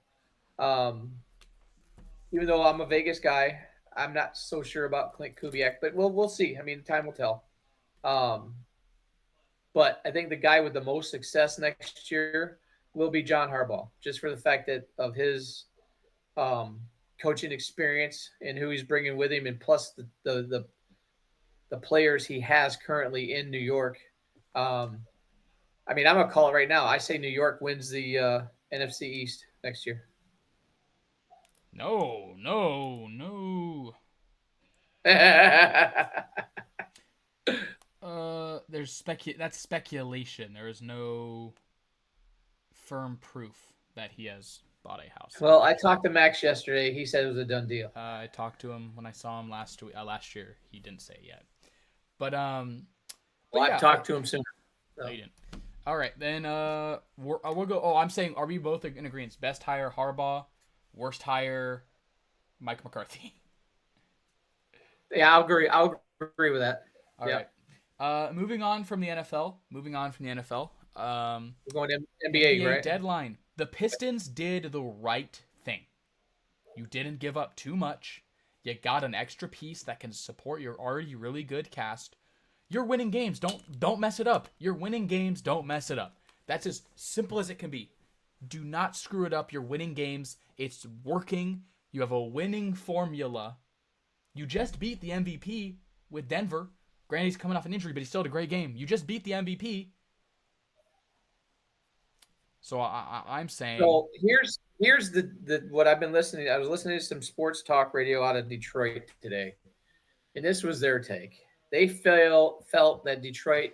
Even though I'm a Vegas guy, I'm not so sure about Clint Kubiak, but we'll see. I mean, time will tell. But I think the guy with the most success next year will be John Harbaugh, just for the fact that of his coaching experience and who he's bringing with him, and plus the players he has currently in New York. I mean, I'm gonna call it right now. I say New York wins the NFC East next year. No. That's speculation. There is no firm proof that he has bought a house. Well, I talked to Max yesterday. He said it was a done deal. I talked to him when I saw him last year. He didn't say it yet. But I've talked to him soon. No, you didn't. All right, then we'll go. Oh, I'm saying, are we both in agreement? Best hire Harbaugh, worst hire Mike McCarthy. Yeah, I'll agree with that. All right. Moving on from the NFL. We're going to NBA, right? Deadline. The Pistons did the right thing. You didn't give up too much. You got an extra piece that can support your already really good cast. You're winning games. Don't mess it up. You're winning games. Don't mess it up. That's as simple as it can be. Do not screw it up. You're winning games. It's working. You have a winning formula. You just beat the MVP with Denver. Granted, he's coming off an injury, but he still had a great game. You just beat the MVP. So I'm saying. So here's the what I've been listening. I was listening to some sports talk radio out of Detroit today, and this was their take. they felt that Detroit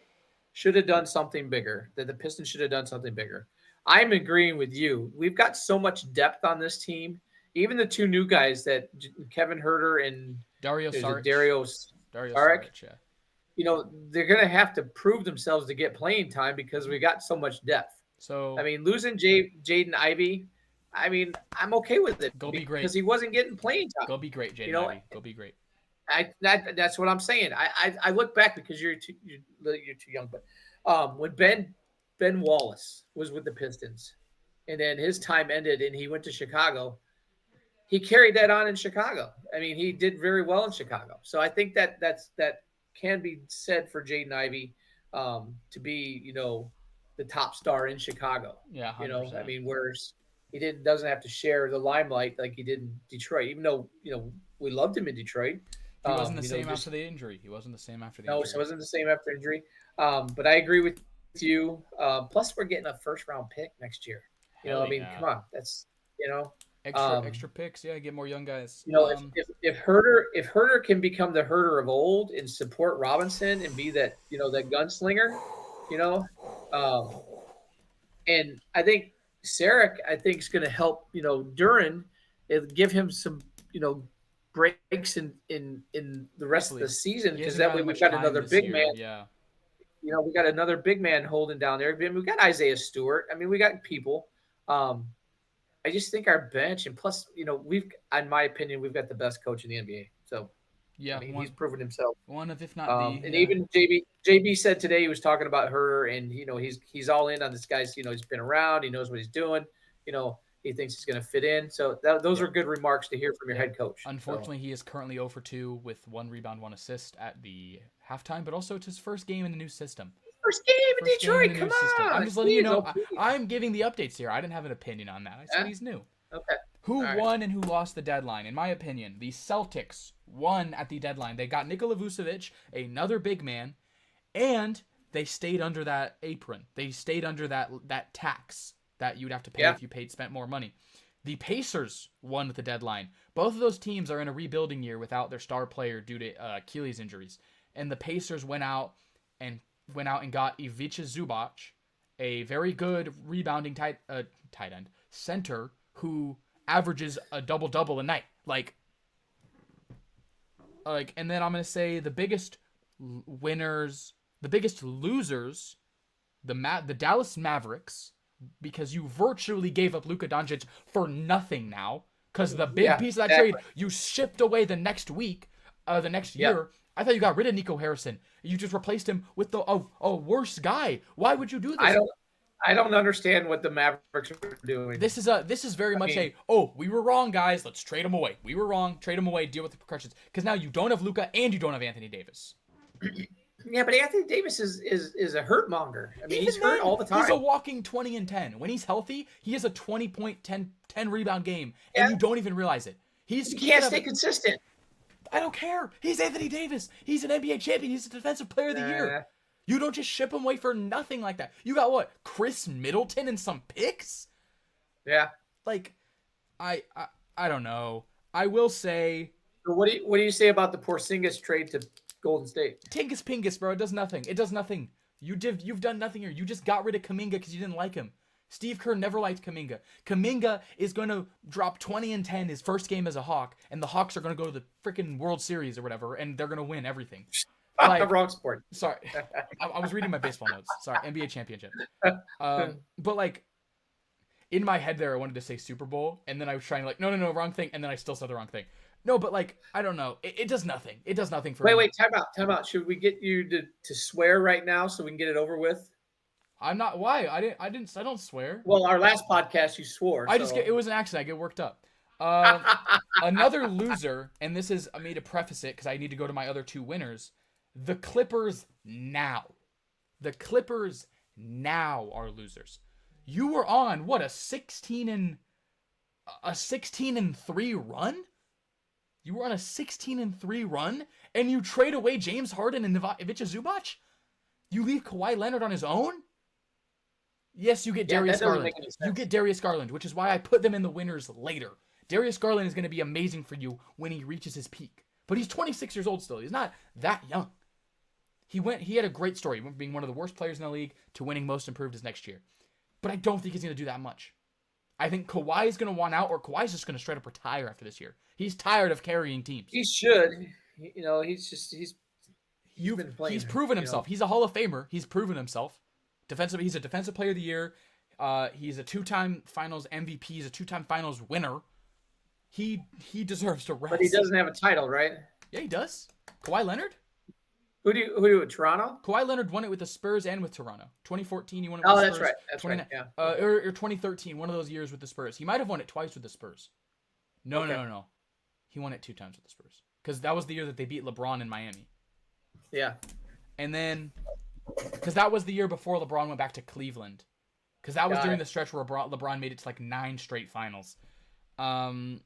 should have done something bigger, that the Pistons should have done something bigger. I'm agreeing with you. We've got so much depth on this team. Even the two new guys that Kevin Herter and Dario there's Saric. Dario Dario Saric, Saric, yeah. they're going to have to prove themselves to get playing time because we got so much depth. So I mean, losing Jaden Ivey, I mean, I'm okay with it go be great because he wasn't getting playing time. Go be great, Jaden Ivey. Go be great. That's what I'm saying. I look back because you're too young, but when Ben Wallace was with the Pistons, and then his time ended, and he went to Chicago. He carried that on in Chicago. I mean, he did very well in Chicago. So I think that can be said for Jaden Ivey to be the top star in Chicago. Yeah, 100%. I mean, whereas he doesn't have to share the limelight like he did in Detroit, even though we loved him in Detroit. He wasn't the same after the injury. He wasn't the same after the injury. No, he wasn't the same after injury. But I agree with you. Plus, we're getting a first-round pick next year. I mean, come on, that's extra picks. Yeah, get more young guys. If Herter can become the Herter of old and support Robinson and be that that gunslinger, and I think Saric is going to help Duran and give him some breaks in the rest of the season because that way we've got another big man. Yeah. We got another big man holding down there. We've got Isaiah Stewart. I mean, we got people. I just think our bench, and plus, we've, in my opinion, we've got the best coach in the NBA. So, yeah, I mean, he's proven himself. One of, if not the. And even JB said today he was talking about Herter, and he's all in on this guy's. He's been around. He knows what he's doing. He thinks he's going to fit in. So those are good remarks to hear from your head coach. Unfortunately, he is currently 0 for 2 with 1 rebound, 1 assist at the halftime, but also it's his first game in the new system. First game in Detroit, come on. I'm just letting you know. I'm giving the updates here. I didn't have an opinion on that. I said he's new. Okay. Who won and who lost the deadline? In my opinion, the Celtics won at the deadline. They got Nikola Vucevic, another big man, and they stayed under that apron. They stayed under that tax that you'd have to pay if you spent more money. The Pacers won at the deadline. Both of those teams are in a rebuilding year without their star player due to Achilles injuries. And the Pacers went out and got Ivica Zubac, a very good rebounding tight end center who averages a double-double a night. And then I'm going to say the biggest winners, the biggest losers, the Dallas Mavericks, because you virtually gave up Luka Doncic for nothing now. Because the big piece of that trade, you shipped away the next week, the next year. I thought you got rid of Nico Harrison. You just replaced him with the worst guy. Why would you do this? I don't understand what the Mavericks are doing. This is very much we were wrong, guys. Let's trade him away. We were wrong. Trade him away. Deal with the repercussions. Because now you don't have Luka and you don't have Anthony Davis. Yeah, but Anthony Davis is a hurt monger. I mean, he's hurt all the time. He's a walking 20 and 10. When he's healthy, he has a 20-point, 10 rebound game, and you don't even realize it. He can't stay consistent. I don't care. He's Anthony Davis. He's an NBA champion. He's a defensive player of the year. You don't just ship him away for nothing like that. You got what? Chris Middleton and some picks? Yeah. I don't know. I will say. So what do you say about the Porzingis trade to Golden State? Tingus Pingus, bro. It does nothing. It does nothing. You've done nothing here. You just got rid of Kuminga because you didn't like him. Steve Kerr never liked Kuminga. Kuminga is going to drop 20 and 10 his first game as a Hawk, and the Hawks are going to go to the freaking World Series or whatever, and they're going to win everything. Wrong sport. Sorry. I was reading my baseball notes. Sorry. NBA championship. But in my head there, I wanted to say Super Bowl, and then I was trying to no, wrong thing, and then I still said the wrong thing. No, but I don't know. It does nothing. It does nothing for me. Wait, time out. Should we get you to swear right now so we can get it over with? I'm not. Why? I don't swear. Well, our last podcast you swore. It was an accident. I get worked up. Another loser, and this is me to preface it because I need to go to my other two winners. The Clippers now. The Clippers now are losers. You were on what, a 16 and 3 run? You were on a 16 and 3 run, and you trade away James Harden and Ivica Zubac? You leave Kawhi Leonard on his own? Yes, you get Darius Garland. You get Darius Garland, which is why I put them in the winners later. Darius Garland is going to be amazing for you when he reaches his peak. But he's 26 years old still. He's not that young. He had a great story. He went from being one of the worst players in the league to winning most improved his next year. But I don't think he's going to do that much. I think Kawhi is going to want out, or Kawhi's just going to straight up retire after this year. He's tired of carrying teams. He should. He's been playing. He's proven himself. He's a Hall of Famer. He's proven himself. He's a defensive player of the year. He's a 2-time finals MVP. He's a 2-time finals winner. He deserves to rest. But he doesn't have a title, right? Yeah, he does. Kawhi Leonard? Who do you Toronto? Kawhi Leonard won it with the Spurs and with Toronto. 2014, he won it with the Spurs. That's right. Yeah. Or 2013, one of those years with the Spurs. He might have won it twice with the Spurs. No. He won it 2 times with the Spurs. Because that was the year that they beat LeBron in Miami. Yeah. And then, because that was the year before LeBron went back to Cleveland. Because that was during the stretch where LeBron made it to like 9 straight finals. Then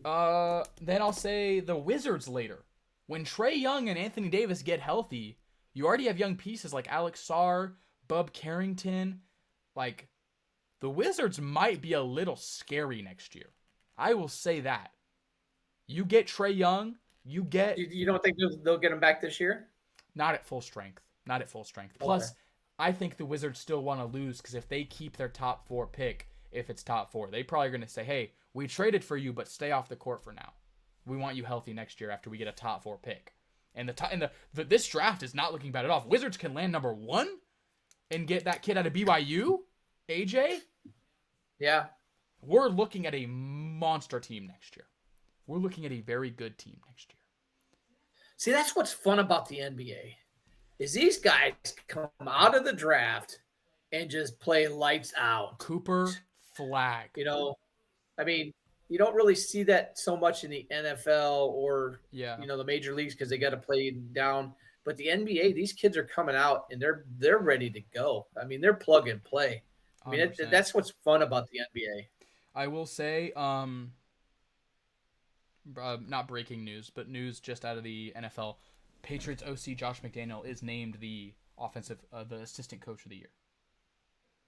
I'll say the Wizards later. When Trae Young and Anthony Davis get healthy, you already have young pieces like Alex Sarr, Bub Carrington. Like, the Wizards might be a little scary next year. I will say that. You get Trae Young, you don't think they'll get him back this year? Not at full strength. Plus, I think the Wizards still want to lose because if they keep their top 4 pick, if it's top 4, they probably are going to say, hey, we traded for you, but stay off the court for now. We want you healthy next year after we get a top 4 pick. And this draft is not looking bad at all. If Wizards can land number 1 and get that kid out of BYU, AJ. Yeah. We're looking at a monster team next year. We're looking at a very good team next year. See, that's what's fun about the NBA. Is these guys come out of the draft and just play lights out. Cooper Flag. I mean, you don't really see that so much in the NFL or the major leagues because they got to play down. But the NBA, these kids are coming out and they're ready to go. I mean, they're plug and play. I mean, that's what's fun about the NBA. I will say, not breaking news, but news just out of the NFL. Patriots OC Josh McDaniel is named the assistant coach of the year.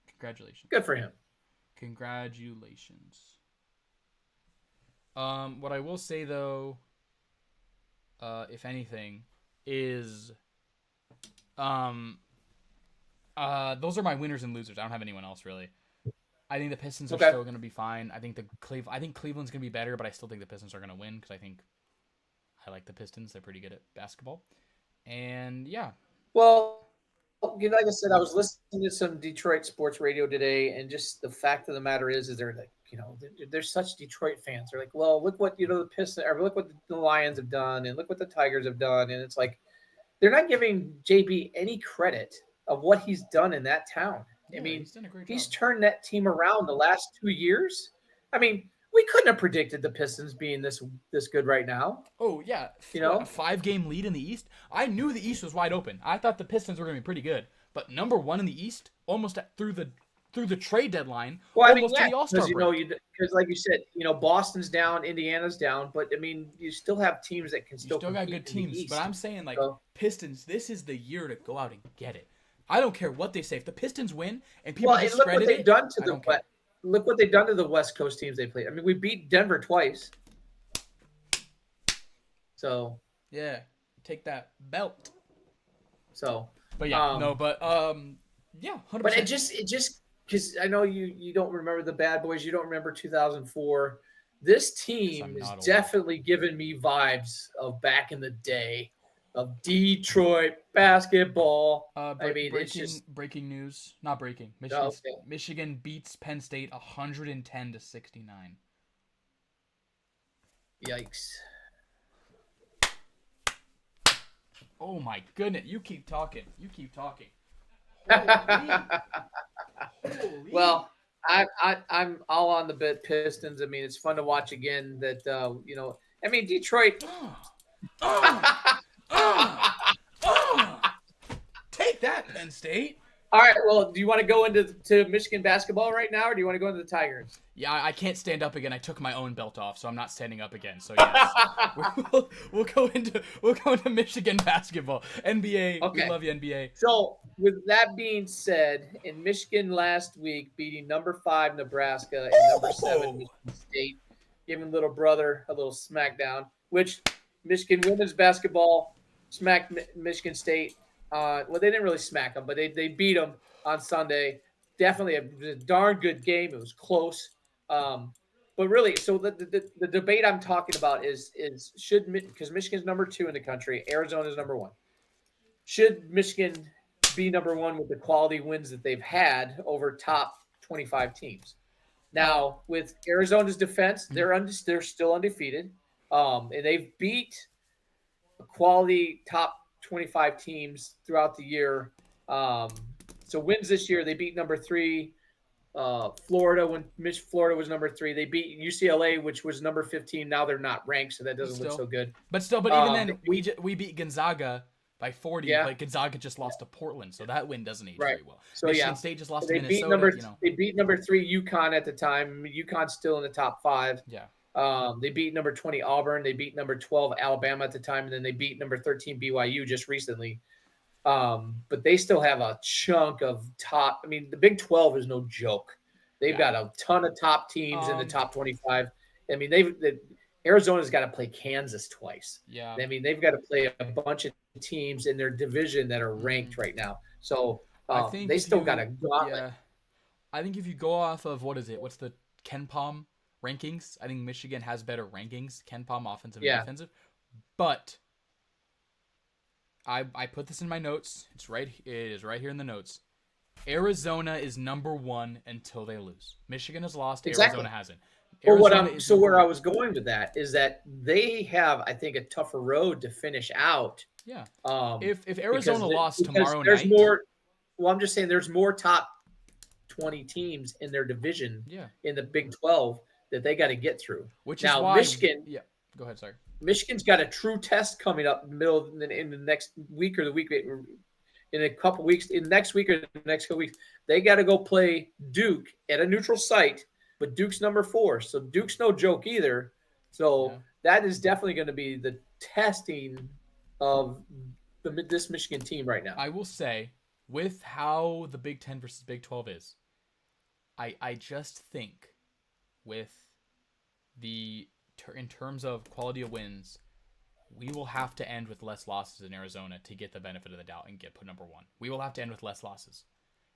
Congratulations. Good for him. Congratulations. What I will say though, if anything, is those are my winners and losers. I don't have anyone else really. I think the Pistons are still going to be fine. I think Cleveland's going to be better, but I still think the Pistons are going to win because I like the Pistons. They're pretty good at basketball. And yeah. Well, like I said, I was listening to some Detroit sports radio today, and just the fact of the matter is they're like, they're such Detroit fans. They're like, well, look what the Pistons, or look what the Lions have done, and look what the Tigers have done, and it's like they're not giving JB any credit of what he's done in that town. Yeah, I mean, he's done a great he's job. turned that team around the last 2 years. I mean, we couldn't have predicted the Pistons being this good right now. Oh yeah, a 5-game lead in the East. I knew the East was wide open. I thought the Pistons were going to be pretty good, but number 1 in the East, almost through the trade deadline, almost to the All-Star break. Because like you said, Boston's down, Indiana's down, but I mean, you still have teams that can still got good teams. But I'm saying Pistons, this is the year to go out and get it. I don't care what they say. If the Pistons win and people discredit it, look what they've done to the West Coast teams they played. I mean, we beat Denver twice. So yeah, take that belt. So, but yeah, 100%. But it just because I know you don't remember the Bad Boys, you don't remember 2004. This team is definitely giving me vibes of back in the day of Detroit basketball. It's just breaking news. Not breaking. Michigan beats Penn State 110-69. Yikes. Oh my goodness. You keep talking. Holy. Well, I'm all on the Pistons. I mean, it's fun to watch again that Detroit take that, Penn State. All right, well, do you want to go into Michigan basketball right now, or do you want to go into the Tigers? Yeah, I can't stand up again. I took my own belt off, so I'm not standing up again. So yes, we'll go into Michigan basketball, NBA. Okay. We love you, NBA. So with that being said, in Michigan last week, beating number 5 Nebraska and number 7 Michigan State, giving little brother a little smackdown. Which Michigan women's basketball smacked Michigan State. Well, they didn't really smack them, but they beat them on Sunday. Definitely a darn good game. It was close. But really, so the debate I'm talking about is should, because Michigan's number 2 in the country, Arizona's number 1. Should Michigan be number 1 with the quality wins that they've had over top 25 teams? Now, with Arizona's defense, they're still undefeated, and they've beat quality top 25 teams throughout the year. So wins this year, they beat number 3 Florida when Florida was number 3. They beat UCLA, which was number 15. Now they're not ranked, so that doesn't look so good. But even then, we beat Gonzaga by 40. Yeah. But Gonzaga just lost to Portland, so that win doesn't age very well. So Michigan State just lost to Minnesota. They beat number 3 UConn at the time. UConn's still in the top 5. Yeah. They beat number 20 Auburn. They beat number 12 Alabama at the time, and then they beat number 13 BYU just recently. But they still have a chunk of top. I mean, the Big 12 is no joke. They've got a ton of top teams in the top 25. I mean, Arizona's got to play Kansas twice. Yeah. I mean, they've got to play a bunch of teams in their division that are ranked right now. So they still got a gauntlet. Yeah. I think if you go off of what's the KenPom rankings? I think Michigan has better rankings, KenPom offensive and defensive. But I put this in my notes. It is right here in the notes. Arizona is number 1 until they lose. Michigan has lost. Exactly. Arizona hasn't. Where I was going with that is that they have, I think, a tougher road to finish out. Yeah. If Arizona lost tomorrow night, I'm just saying there's more top 20 teams in their division in the Big 12 that they got to get through. Which is why Michigan. Yeah. Go ahead. Sorry. Michigan's got a true test coming up in the next week or the week. In a couple weeks, in next week or the next couple weeks, they got to go play Duke at a neutral site, but Duke's number 4, so Duke's no joke either. So that is definitely going to be the testing of this Michigan team right now. I will say, with how the Big 10 versus Big 12 is, I just think with in terms of quality of wins, we will have to end with less losses in Arizona to get the benefit of the doubt and get put number 1. We will have to end with less losses.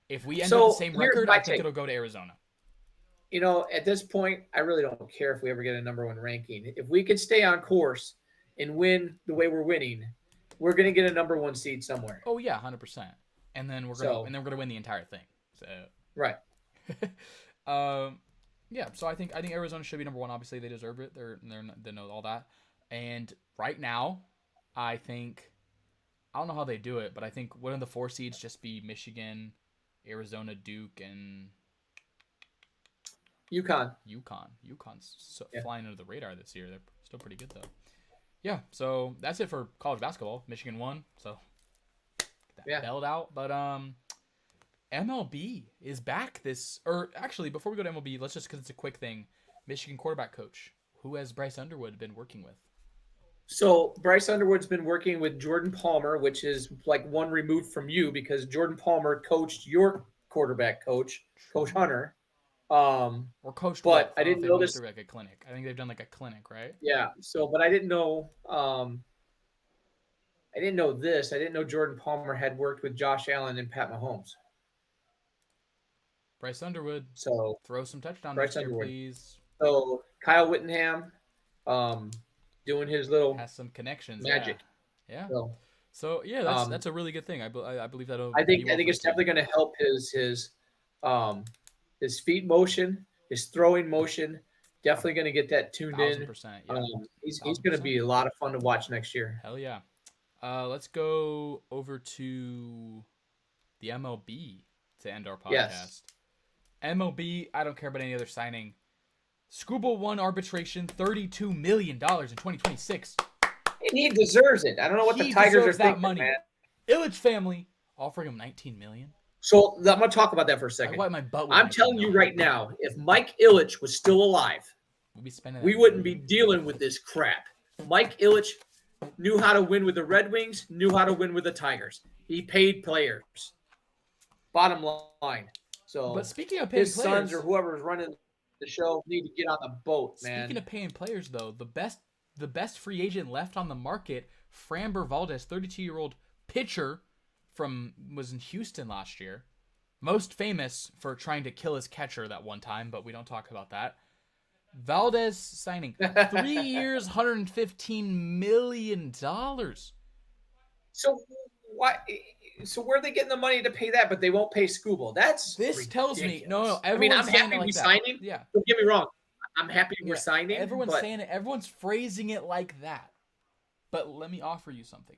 If we end with the same record, I think it'll go to Arizona. At this point, I really don't care if we ever get a number 1 ranking. If we can stay on course and win the way we're winning, we're going to get a number 1 seed somewhere. Oh yeah, 100%. And then we're gonna win the entire thing. So right. Yeah. So I think Arizona should be number 1. Obviously, they deserve it. They know all that. And right now, I don't know how they do it, but I think one of the 4 seeds just be Michigan, Arizona, Duke, and UConn. UConn's flying under the radar this year. They're still pretty good though. Yeah. So that's it for college basketball. Michigan won, so get that belled out. But MLB is back actually, before we go to MLB, let's just, because it's a quick thing. Michigan quarterback coach, who has Bryce Underwood been working with? So Bryce Underwood's been working with Jordan Palmer, which is like one removed from you, because Jordan Palmer coached your quarterback coach, Coach Hunter. Or coached, but I didn't know this. Like a clinic. I think they've done like a clinic, right? Yeah. So, but I didn't know. I didn't know this. I didn't know Jordan Palmer had worked with Josh Allen and Pat Mahomes. Bryce Underwood. So throw some touchdowns Bryce here, Underwood. Please. So Kyle Whittingham, doing his little has some connections. Magic. Yeah. So yeah, that's a really good thing. I believe that'll. I think it's definitely going to help his feet motion, his throwing motion. Definitely going to get that tuned 1,000%, in. He's going to be a lot of fun to watch next year. Hell yeah. Let's go over to the MLB to end our podcast. Yes. MLB, I don't care about any other signing. Skubal won arbitration, $32 million in 2026. And he deserves it. I don't know what the Tigers are thinking, money. Man. Illich family offering him $19 million. So I'm going to talk about that for a second. I'm telling you right now, if Mike Illich was still alive, we wouldn't be dealing with this crap. Mike Illich knew how to win with the Red Wings, knew how to win with the Tigers. He paid players. Bottom line. So, but speaking of paying his sons or whoever's running the show need to get on the boat, man. Speaking of paying players, though, the best free agent left on the market Framber Valdez, 32-year-old pitcher was in Houston last year. Most famous for trying to kill his catcher that one time, but we don't talk about that. Valdez signing 3 years, $115 million. So why? So where are they getting the money to pay that, but they won't pay Skubal? This tells me no. I mean, I'm happy we're signing. Yeah, don't get me wrong. I'm happy we're signing. Everyone's saying it. Everyone's phrasing it like that. But let me offer you something.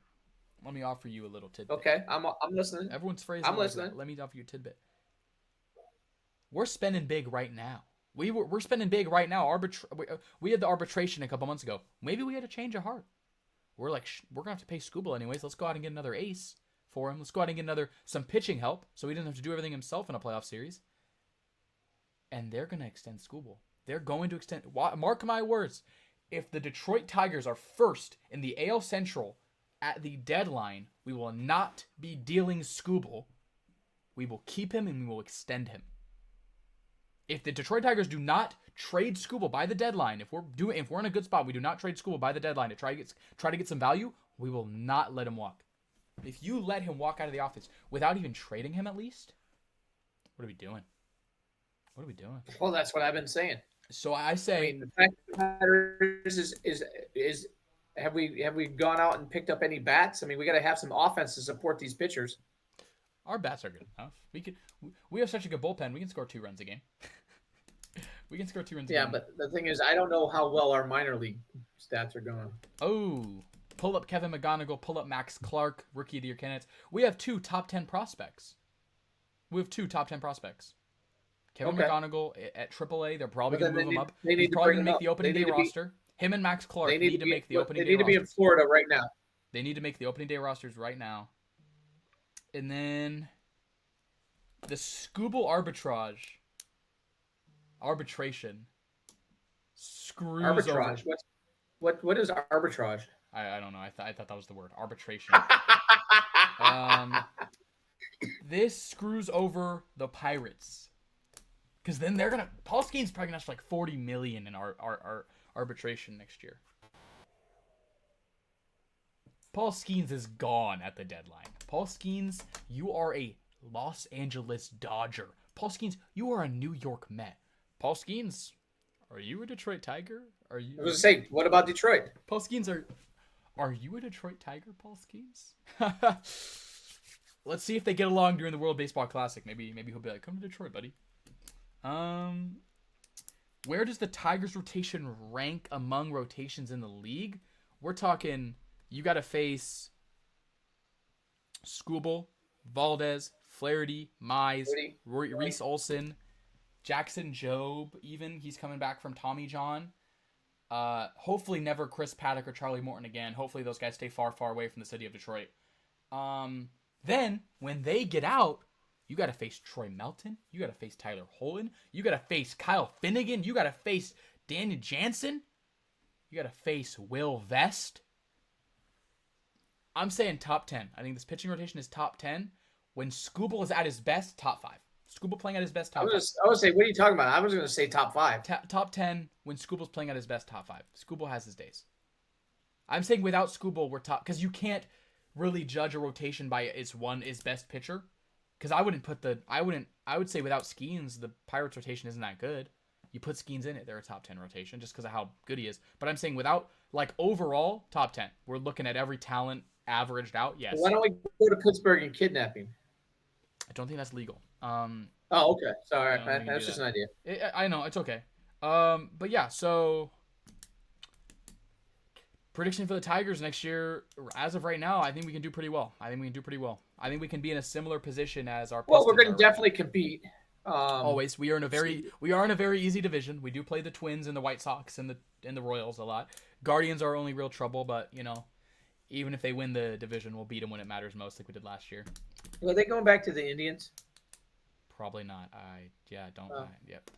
Let me offer you a little tidbit. Okay, I'm listening. Everyone's phrasing. I'm listening. Let me offer you a tidbit. We're spending big right now. We're spending big right now. We had the arbitration a couple months ago. Maybe we had a change of heart. We're like, we're gonna have to pay Skubal anyways. Let's go out and get another ace for him. Let's go out and get some pitching help, so he doesn't have to do everything himself in a playoff series. And they're gonna extend Skubal. They're going to extend. Mark my words. If the Detroit Tigers are first in the AL Central at the deadline, we will not be dealing Skubal. We will keep him and we will extend him. If the Detroit Tigers do not trade Skubal by the deadline, if we're in a good spot, we do not trade Skubal by the deadline to try to get some value, we will not let him walk. If you let him walk out of the office without even trading him at least, what are we doing? What are we doing? Well, that's what I've been saying. So I say, I mean, the fact of the matter is have we gone out and picked up any bats? I mean, we got to have some offense to support these pitchers. Our bats are good enough. We have such a good bullpen. We can score 2 runs a game. We can score 2 runs a game. Yeah, but the thing is, I don't know how well our minor league stats are going. Oh, pull up Kevin McGonigal, pull up Max Clark, rookie of the year candidates. We have 2 top 10 prospects. Kevin McGonigal at AAA, they're probably going to move him up. He's probably going to make the opening day roster. Him and Max Clark need to make the opening day rosters. They need to be in Florida right now. They need to make the opening day rosters right now. And then the Skubal arbitration screws over. What is arbitrage? I don't know. I thought that was the word, arbitration. This screws over the Pirates. Because then Paul Skeens probably gonna have like $40 million in our arbitration next year. Paul Skeens is gone at the deadline. Paul Skeens, you are a Los Angeles Dodger. Paul Skeens, you are a New York Met. Paul Skeens, are you a Detroit Tiger? I was going to say, what about Detroit? Paul Skeens, are you a Detroit Tiger, Paul Skeens? Let's see if they get along during the World Baseball Classic. Maybe he'll be like, come to Detroit, buddy. Where does the Tigers rotation rank among rotations in the league? We're talking, you got to face Skubal, Valdez, Flaherty, Mize, Reese Olson, Jackson Jobe, even. He's coming back from Tommy John. Hopefully never Chris Paddock or Charlie Morton again. Hopefully those guys stay far, far away from the city of Detroit. Then, when they get out, you got to face Troy Melton. You got to face Tyler Holland. You got to face Kyle Finnegan. You got to face Daniel Jansen. You got to face Will Vest. I'm saying top 10. I think this pitching rotation is top 10. When Skubal is at his best, top 5. Skubal playing at his best, top 5. I would say, what are you talking about? I was going to say top 5. Top 10 when Skubal's playing at his best, top 5. Skubal has his days. I'm saying without Skubal, we're top, because you can't really judge a rotation by its best pitcher. Because I would say without Skeens, the Pirates rotation isn't that good. You put Skeens in it, they're a top 10 rotation just because of how good he is. But I'm saying without, like, overall, top 10. We're looking at every talent averaged out, yes. Why don't we go to Pittsburgh and kidnap him? I don't think that's legal. Oh, okay. Sorry. That's just an idea. I know, it's okay. But yeah, so prediction for the Tigers next year, as of right now, I think we can do pretty well. I think we can be in a similar position as our Pistons. Well, we're going to definitely compete. Always. We are in a very easy division. We do play the Twins and the White Sox and the Royals a lot. Guardians are our only real trouble, but even if they win the division, we'll beat them when it matters most, like we did last year. Are they going back to the Indians? Probably not. Don't. Yep.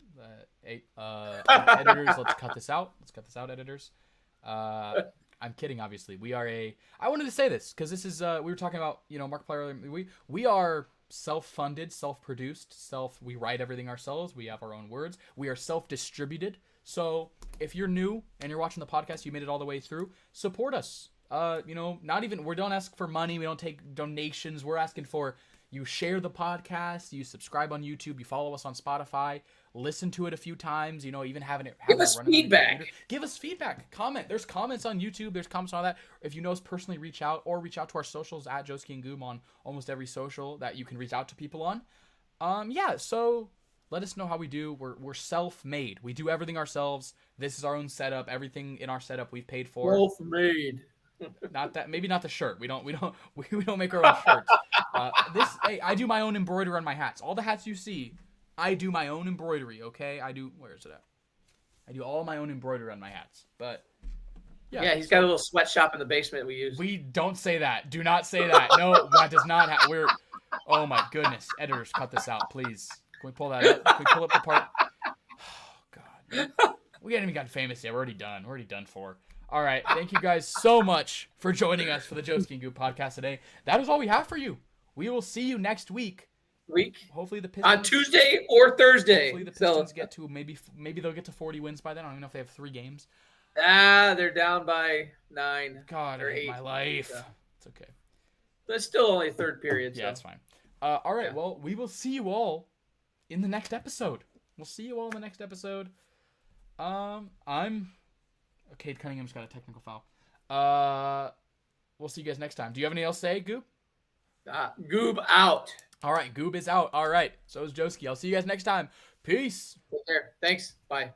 Editors, let's cut this out. Editors. I'm kidding, obviously. I wanted to say this because this is we were talking about Markiplier earlier. We are self-funded, self-produced, we write everything ourselves. We have our own words. We are self-distributed. So if you're new and you're watching the podcast, you made it all the way through, support us not even, we don't ask for money. We don't take donations. We're asking for you share the podcast, you subscribe on YouTube, you follow us on Spotify, listen to it a few times, even having it Give us running on your feedback. computer. Give us feedback. Comment. There's comments on YouTube. There's comments on all that. If you know us personally, reach out to our socials at Joski and Goob on almost every social that you can reach out to people on. So let us know how we do. We're self-made. We do everything ourselves. This is our own setup. Everything in our setup we've paid for. Self-made. Maybe not the shirt. We don't make our own shirts. I do my own embroidery on my hats. All the hats you see, I do my own embroidery. Okay, where is it at? I do all my own embroidery on my hats. But yeah, he's got a little sweatshop in the basement we use. We don't say that. Do not say that. No, that does not have. Oh my goodness, editors, cut this out, please. Can we pull that up? Can we pull up the part? Oh God, we haven't even gotten famous yet. We're already done. We're already done for. All right. Thank you guys so much for joining us for the Joski and Goop podcast today. That is all we have for you. We will see you next week. Hopefully the Pistons. On Tuesday or Thursday. Hopefully the Pistons get to maybe they'll get to 40 wins by then. I don't even know if they have 3 games. They're down by 9. God, I hate 8. my life. Yeah. It's okay. But it's still only third period. Yeah, so. it's fine. All right. Yeah. Well, we will see you all in the next episode. We'll see you all in the next episode. Cade Cunningham's got a technical foul. We'll see you guys next time. Do you have anything else to say, Goob? Goob out. All right, Goob is out. All right. So is Joski. I'll see you guys next time. Peace. Take care. Thanks. Bye.